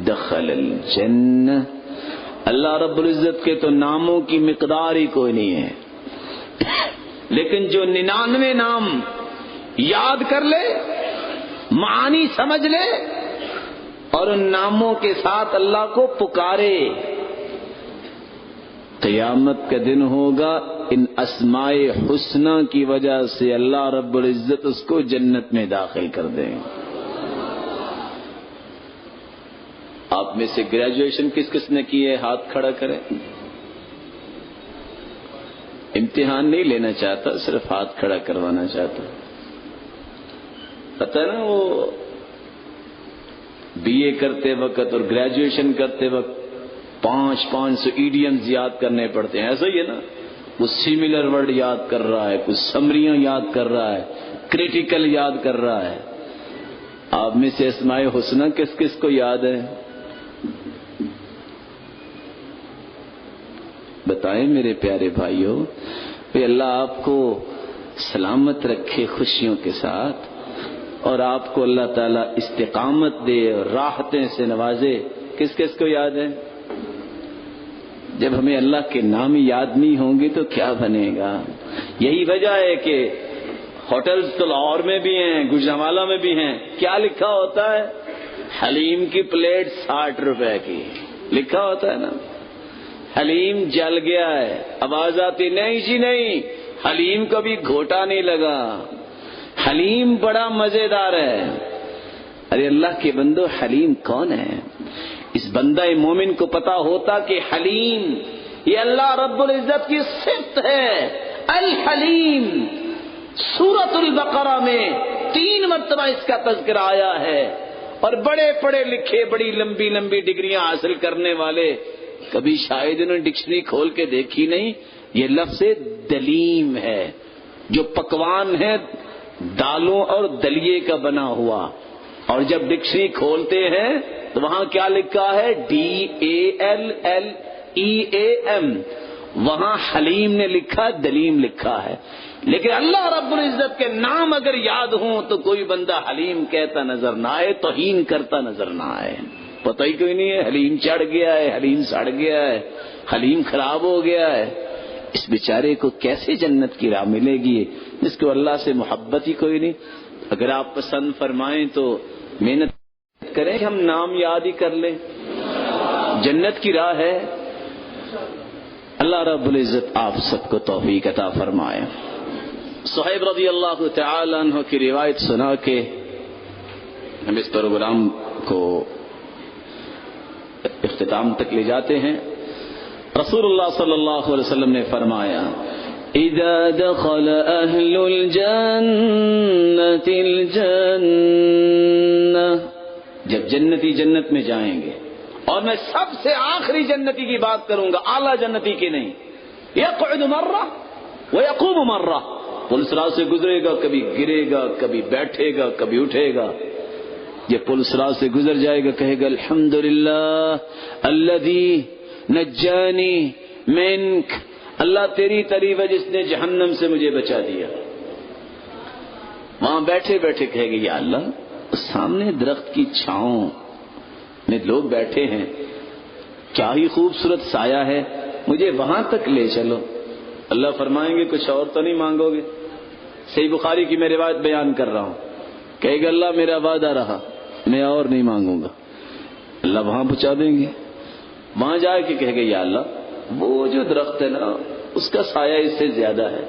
دخل الجنہ. اللہ رب العزت کے تو ناموں کی مقدار ہی کوئی نہیں ہے، لیکن جو 99 نام یاد کر لے، معانی سمجھ لے اور ان ناموں کے ساتھ اللہ کو پکارے، قیامت کا دن ہوگا، ان اسماء حسنہ کی وجہ سے اللہ رب العزت اس کو جنت میں داخل کر دیں. آپ میں سے گریجویشن کس کس نے کی ہے؟ ہاتھ کھڑا کریں. امتحان نہیں لینا چاہتا، صرف ہاتھ کھڑا کروانا چاہتا. پتہ نا وہ بی اے کرتے وقت اور گریجویشن کرتے وقت 500 ایڈیمز یاد کرنے پڑتے ہیں، ایسا ہی ہے نا. کچھ سیملر ورڈ یاد کر رہا ہے، کچھ سمریاں یاد کر رہا ہے، کریٹیکل یاد کر رہا ہے. آپ میں سے اسماء حسنہ کس کس کو یاد ہے؟ بتائیں میرے پیارے بھائیوں. کہ اللہ آپ کو سلامت رکھے خوشیوں کے ساتھ، اور آپ کو اللہ تعالیٰ استقامت دے اور راحتیں سے نوازے. کس کس کو یاد ہے؟ جب ہمیں اللہ کے نام یاد نہیں ہوں گے تو کیا بنے گا؟ یہی وجہ ہے کہ ہوٹلز تو لاہور میں بھی ہیں، گجرانوالہ میں بھی ہیں. کیا لکھا ہوتا ہے؟ حلیم کی پلیٹ 60 روپے کی لکھا ہوتا ہے نا. حلیم جل گیا ہے، آواز آتی نہیں جی نہیں، حلیم کو بھی گھوٹا نہیں لگا، حلیم بڑا مزیدار ہے. ارے اللہ کے بندو، حلیم کون ہے؟ اس بندہ مومن کو پتا ہوتا کہ حلیم یہ اللہ رب العزت کی صفت ہے. الحلیم سورۃ البقرہ میں 3 مرتبہ اس کا تذکرہ آیا ہے، اور بڑے پڑھے لکھے بڑی لمبی لمبی ڈگریاں حاصل کرنے والے کبھی شاید انہوں نے ڈکشنری کھول کے دیکھی نہیں. یہ لفظ دلیم ہے، جو پکوان ہے دالوں اور دلیے کا بنا ہوا. اور جب ڈکشنری کھولتے ہیں تو وہاں کیا لکھا ہے؟ DALLEAM. وہاں حلیم نے لکھا، دلیم لکھا ہے. لیکن اللہ رب العزت کے نام اگر یاد ہوں تو کوئی بندہ حلیم کہتا نظر نہ آئے، توہین کرتا نظر نہ آئے. پتہ ہی کوئی نہیں ہے حلیم چڑھ گیا ہے، حلیم سڑ گیا ہے، حلیم خراب ہو گیا ہے. اس بیچارے کو کیسے جنت کی راہ ملے گی جس کو اللہ سے محبت ہی کوئی نہیں؟ اگر آپ پسند فرمائیں تو محنت کریں کہ ہم نام یاد ہی کر لیں. جنت کی راہ ہے. اللہ رب العزت آپ سب کو توفیق عطا فرمائے. صہیب رضی اللہ تعالی عنہ کی روایت سنا کے ہم اس پروگرام کو اختتام تک لے جاتے ہیں. رسول اللہ صلی اللہ علیہ وسلم نے فرمایا: اذا دخل اہل الجنة الجنہ، جب جنتی جنت میں جائیں گے، اور میں سب سے آخری جنتی کی بات کروں گا، اعلیٰ جنتی کی نہیں. یقعد مرہ ویقوم مرہ، پل صراط سے گزرے گا، کبھی گرے گا، کبھی بیٹھے گا، کبھی اٹھے گا. یہ پل صراط سے گزر جائے گا، کہے گا الحمدللہ الذی نجانی منک، اللہ تیری تعریف ہے جس نے جہنم سے مجھے بچا دیا. وہاں بیٹھے بیٹھے کہے گا یا اللہ، سامنے درخت کی چھاؤں میں لوگ بیٹھے ہیں، کیا ہی خوبصورت سایہ ہے، مجھے وہاں تک لے چلو. اللہ فرمائیں گے کچھ اور تو نہیں مانگو گے؟ صحیح بخاری کی میں روایت بیان کر رہا ہوں. کہے گا اللہ میرا وعدہ رہا، میں اور نہیں مانگوں گا. اللہ وہاں پہنچا دیں گے. وہاں جا کے کہے گا یا اللہ وہ جو درخت ہے نا اس کا سایہ اس سے زیادہ ہے.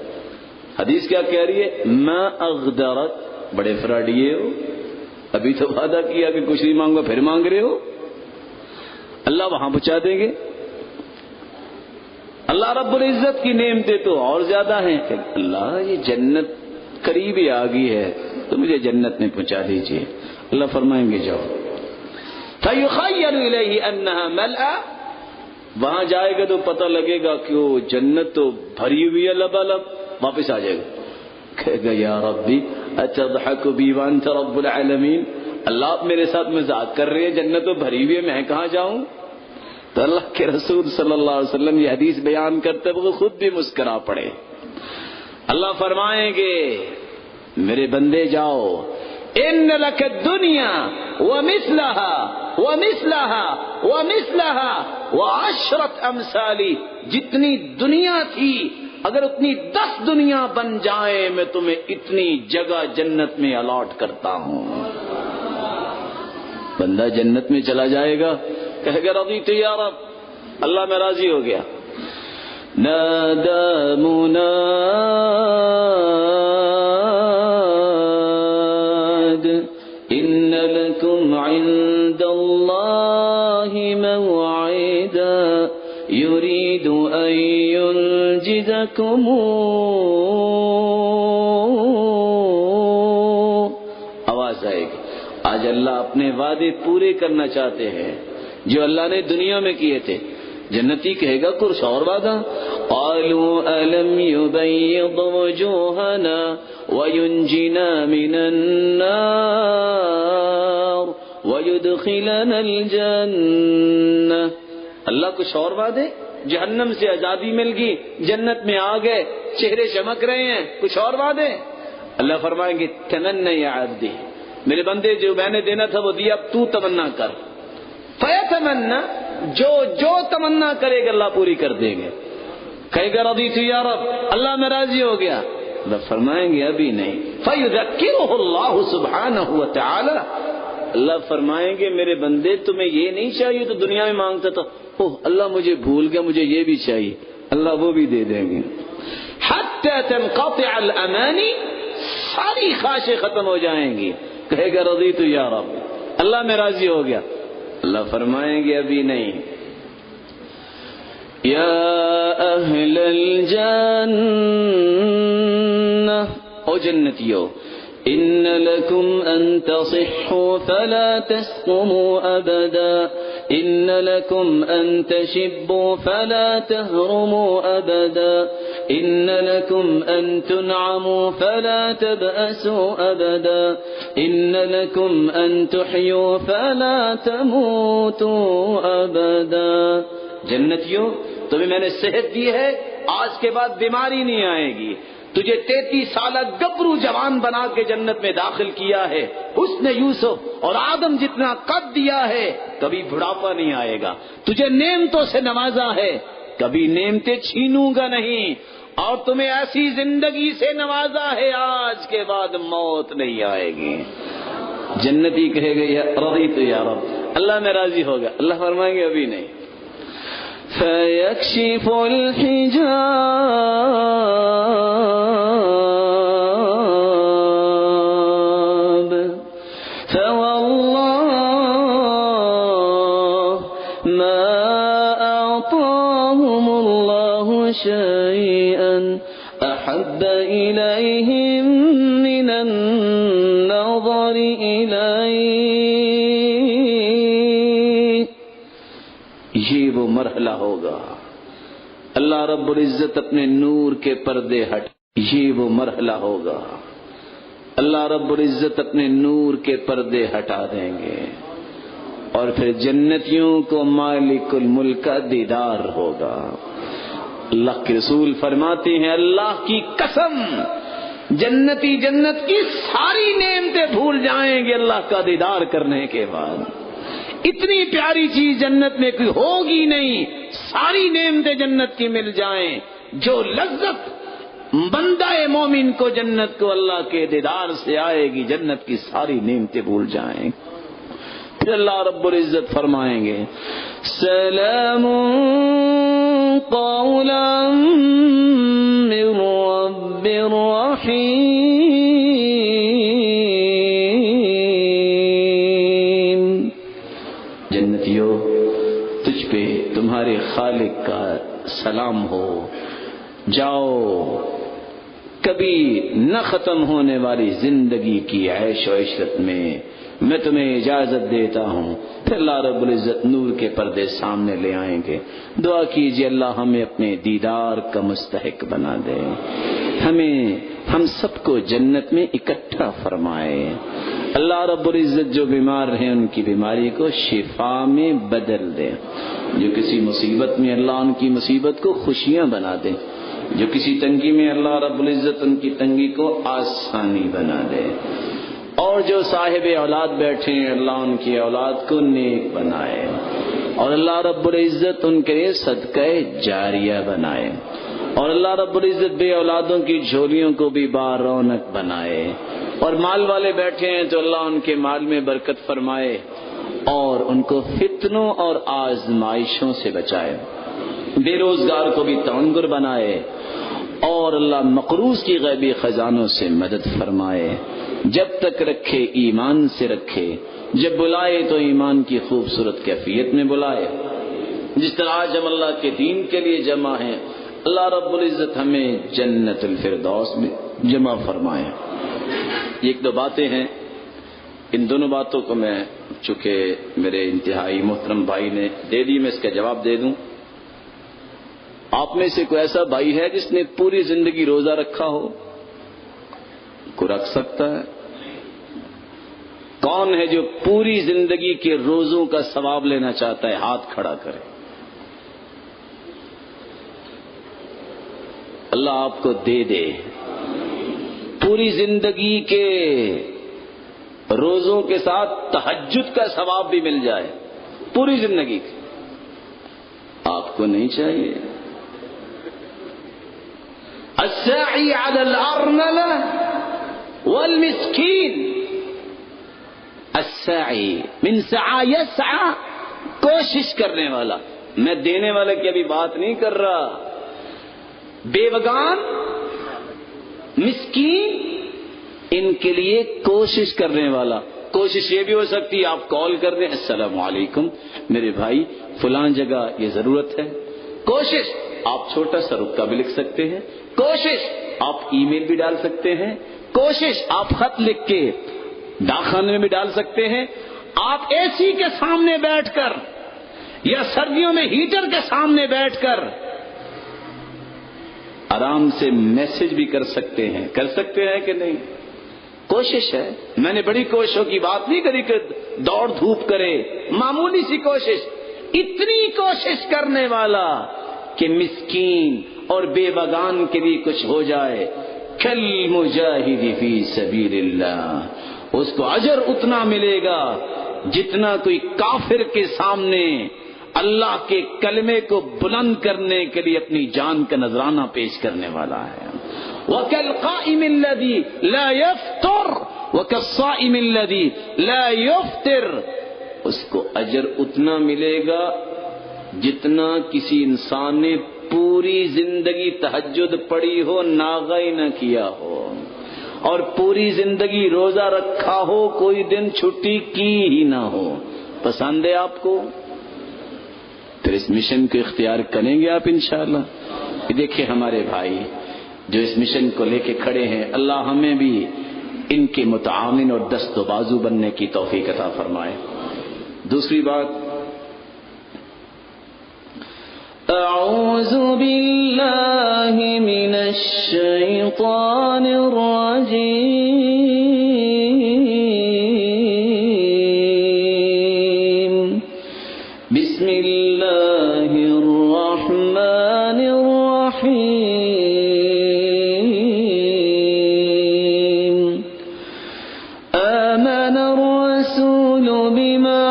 حدیث کیا کہہ رہی ہے؟ ما اغدرت. بڑے فراڈیے ہو، ابھی تو وعدہ کیا کہ کچھ نہیں مانگو پھر مانگ رہے ہو. اللہ وہاں پہنچا دیں گے. اللہ رب العزت کی نعمتیں تو اور زیادہ ہیں. کہ اللہ یہ جنت قریب ہی آ گئی ہے تو مجھے جنت میں پہنچا دیجیے. اللہ فرمائیں گے جاؤ. فَيُخَيَّلُ إِلَيْهِ أَنَّهَا مَلْأَ. وہاں جائے گا تو پتہ لگے گا کہ وہ جنت تو بھری ہوئی ہے لبالب. واپس آ جائے گا، کہے گا یا ربی اتضحک بی وانت رب العالمین. اللہ آپ میرے ساتھ مذاق کر رہے ہیں، جنت تو بھری ہوئی ہے، میں کہاں جاؤں؟ تو اللہ کے رسول صلی اللہ علیہ وسلم یہ حدیث بیان کرتے ہوئے خود بھی مسکرا پڑے. اللہ فرمائیں گے میرے بندے جاؤ، ان لک الدنیا ومثلها ومثلها ومثلها وعشرۃ امثال. جتنی دنیا تھی اگر اتنی 10 دنیا بن جائے میں تمہیں اتنی جگہ جنت میں الاٹ کرتا ہوں. بندہ جنت میں چلا جائے گا، کہے گا رضیت یا رب، اللہ میں راضی ہو گیا. نادى مناد إن لكم عند الله موعدا يريد أن ينجزكم. آواز آئے گی آج اللہ اپنے وعدے پورے کرنا چاہتے ہیں جو اللہ نے دنیا میں کیے تھے. جنتی کہے گا کچھ اور وعدہ. قالوا ألم يبيض وجوهنا وينجنا من النار ويدخلنا الجنة. اللہ کچھ اور وعدے؟ جہنم سے آزادی مل گئی، جنت میں آ گئے، چہرے چمک رہے ہیں، کچھ اور وعدے؟ اللہ فرمائیں گے تمنا یا عبدی، میرے بندے جو میں نے دینا تھا وہ دیا، اب تو تمنا کر. فیتمنا، جو تمنا کرے گا اللہ پوری کر دیں گے. کہے گا رضیت یا رب، اللہ میں راضی ہو گیا. اللہ فرمائیں گے ابھی نہیں. فیذکرہ اللہ سبحانہ وتعالی. اللہ فرمائیں گے میرے بندے تمہیں یہ نہیں چاہیے تو دنیا میں مانگتا تھا، اوہ اللہ مجھے بھول گیا، مجھے یہ بھی چاہیے. اللہ وہ بھی دے دیں گے. حتی تنقطع الامانی، ساری خواہشیں ختم ہو جائیں گی. کہے گا رضیت یا رب، اللہ میں راضی ہو گیا. اللہ فرمائیں گے ابھی نہیں. یا اہل الجنہ، او جنتیو، ان لکم ان تصحوا فلا تسقموا ابدا، ان لکم ان تشبوا فلا تهرموا ابدا، ان لکم ان تنعموا فلا تبأسوا ابدا، ان لکم ان تحیوا فلا تموتوا ابدا. جنتیوں تمہیں میں نے صحت دی ہے، آج کے بعد بیماری نہیں آئے گی. تجھے 33 سالہ گبرو جوان بنا کے جنت میں داخل کیا ہے. حسن یوسف اور آدم جتنا قد دیا ہے، کبھی بڑھاپا نہیں آئے گا. تجھے نعمتوں سے نوازا ہے، کبھی نعمتیں چھینوں گا نہیں. اور تمہیں ایسی زندگی سے نوازا ہے، آج کے بعد موت نہیں آئے گی. جنتی کہے گا یا رضیت یا رب، اللہ میں راضی ہو گیا. اللہ فرمائیں گے ابھی نہیں. فَيَكْشِفُ الْحِجَابَ فَوَاللَّهِ مَا أَعْطَاهُمُ اللَّهُ شَيْئًا أَحَبَّ إِلَيْهِمْ مِنَ النَّظَرِ إِلَيْهِ. یہ وہ مرحلہ ہوگا اللہ رب العزت اپنے نور کے پردے ہٹ. یہ وہ مرحلہ ہوگا اللہ رب العزت اپنے نور کے پردے ہٹا دیں گے اور پھر جنتیوں کو مالک الملک کا دیدار ہوگا. اللہ کے رسول فرماتے ہیں اللہ کی قسم جنتی جنت کی ساری نعمتیں بھول جائیں گے اللہ کا دیدار کرنے کے بعد. اتنی پیاری چیز جنت میں کوئی ہوگی نہیں. ساری نعمتیں جنت کی مل جائیں. جو لذت بندہ مومن کو جنت کو اللہ کے دیدار سے آئے گی، جنت کی ساری نعمتیں بھول جائیں. پھر اللہ رب العزت فرمائیں گے سلام قولا من رب رحیم۔ جنتیوں، تجھ پہ تمہارے خالق کا سلام ہو، جاؤ کبھی نہ ختم ہونے والی زندگی کی عیش و عشرت میں تمہیں اجازت دیتا ہوں۔ پھر اللہ رب العزت نور کے پردے سامنے لے آئیں گے۔ دعا کیجئے اللہ ہمیں اپنے دیدار کا مستحق بنا دے، ہم سب کو جنت میں اکٹھا فرمائے۔ اللہ رب العزت جو بیمار ہیں ان کی بیماری کو شفا میں بدل دے، جو کسی مصیبت میں اللہ ان کی مصیبت کو خوشیاں بنا دے، جو کسی تنگی میں اللہ رب العزت ان کی تنگی کو آسانی بنا دے، اور جو صاحب اولاد بیٹھے ہیں اللہ ان کی اولاد کو نیک بنائے، اور اللہ رب العزت ان کے لیے صدقہ جاریہ بنائے، اور اللہ رب العزت بے اولادوں کی جھولیوں کو بھی بارونق بنائے، اور مال والے بیٹھے ہیں تو اللہ ان کے مال میں برکت فرمائے اور ان کو فتنوں اور آزمائشوں سے بچائے، بے روزگار کو بھی تونگر بنائے، اور اللہ مقروض کی غیبی خزانوں سے مدد فرمائے، جب تک رکھے ایمان سے رکھے، جب بلائے تو ایمان کی خوبصورت کیفیت میں بلائے، جس طرح آج ہم اللہ کے دین کے لیے جمع ہیں اللہ رب العزت ہمیں جنت الفردوس میں جمع فرمائے۔ ایک دو باتیں ہیں، ان دونوں باتوں کو میں چونکہ میرے انتہائی محترم بھائی نے دے دی میں اس کا جواب دے دوں۔ آپ میں سے کوئی ایسا بھائی ہے جس نے پوری زندگی روزہ رکھا ہو؟ کوئی رکھ سکتا ہے؟ کون ہے جو پوری زندگی کے روزوں کا ثواب لینا چاہتا ہے؟ ہاتھ کھڑا کرے۔ اللہ آپ کو دے دے، پوری زندگی کے روزوں کے ساتھ تہجد کا ثواب بھی مل جائے، پوری زندگی کے۔ آپ کو نہیں چاہیے؟ الساعی علی الارملہ والمسکین، الساعی من سعی یسعی، کوشش کرنے والا، میں دینے والے کی ابھی بات نہیں کر رہا، بیوگان، مسکین، ان کے لیے کوشش کرنے والا۔ کوشش یہ بھی ہو سکتی ہے آپ کال کر دیں، السلام علیکم میرے بھائی فلاں جگہ یہ ضرورت ہے۔ کوشش آپ چھوٹا سا رکا بھی لکھ سکتے ہیں، کوشش آپ ای میل بھی ڈال سکتے ہیں، کوشش آپ خط لکھ کے ڈاک خانے میں بھی ڈال سکتے ہیں، آپ اے سی کے سامنے بیٹھ کر یا سردیوں میں ہیٹر کے سامنے بیٹھ کر آرام سے میسج بھی کر سکتے ہیں کہ نہیں؟ کوشش ہے۔ میں نے بڑی کوششوں کی بات نہیں کری کہ دوڑ دھوپ کرے، معمولی سی کوشش، اتنی کوشش کرنے والا کہ مسکین اور بے بگان کے لیے کچھ ہو جائے، کل مجاہد فی سبیل اللہ، اس کو اجر اتنا ملے گا جتنا کوئی کافر کے سامنے اللہ کے کلمے کو بلند کرنے کے لیے اپنی جان کا نذرانہ پیش کرنے والا ہے۔ وَكَالْقَائِمِ الَّذِي لَا يَفْطُرُ وَكَالصَّائِمِ الَّذِي لَا يُفْطِرُ، اس کو اجر اتنا ملے گا جتنا کسی انسان نے پوری زندگی تہجد پڑھی ہو، ناغہ نہ کیا ہو، اور پوری زندگی روزہ رکھا ہو، کوئی دن چھٹی کی ہی نہ ہو۔ پسند ہے آپ کو؟ پھر اس مشن کو اختیار کریں گے آپ انشاءاللہ۔ یہ دیکھیں ہمارے بھائی جو اس مشن کو لے کے کھڑے ہیں، اللہ ہمیں بھی ان کے متعاون اور دست و بازو بننے کی توفیق عطا فرمائے۔ دوسری بات، اعوذ باللہ من الشیطان الرجیم، بسم اللہ الرحمن الرحیم، آمن الرسول بما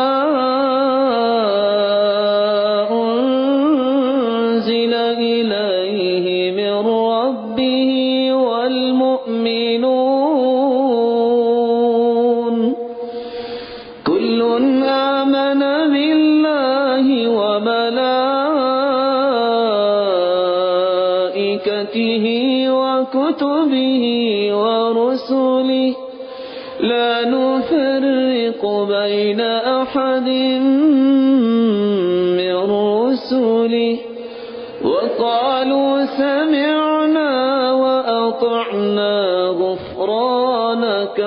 انزل الیہ من ربہ والمؤمنون کل آمن باللہ وملائکتہ وملائكته وكتبه ورسله لا نفرق بين أحد من رسله وقالوا سمعنا وأطعنا غفرانك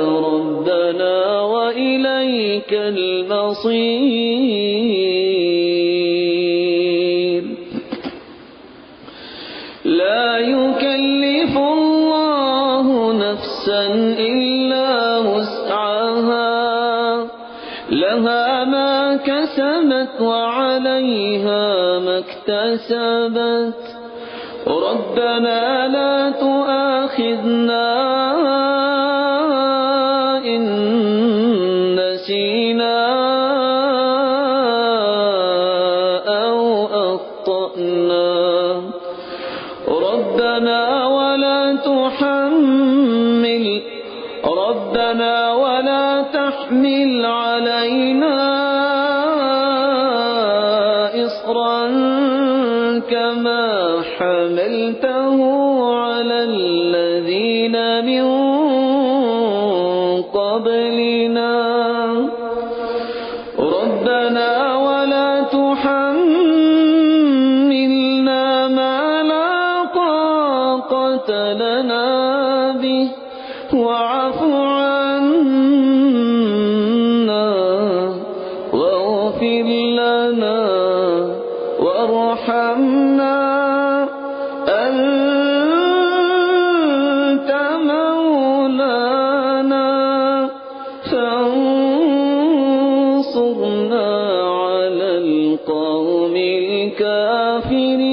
ربنا وإليك المصير. لا يكلف الله نفسا إلا وسعها لها ما كسبت وعليها ما اكتسبت ربنا لا تؤاخذنا إن نسينا أو أخطأنا ربنا ولا تحمل علينا إصرا كما حملته على الذين من قبلنا ربنا ولا تحملنا ما لا طاقة لنا به واعف عنا واغفر لنا وارحمنا أنت مولانا فانصرنا على القوم الكافرين.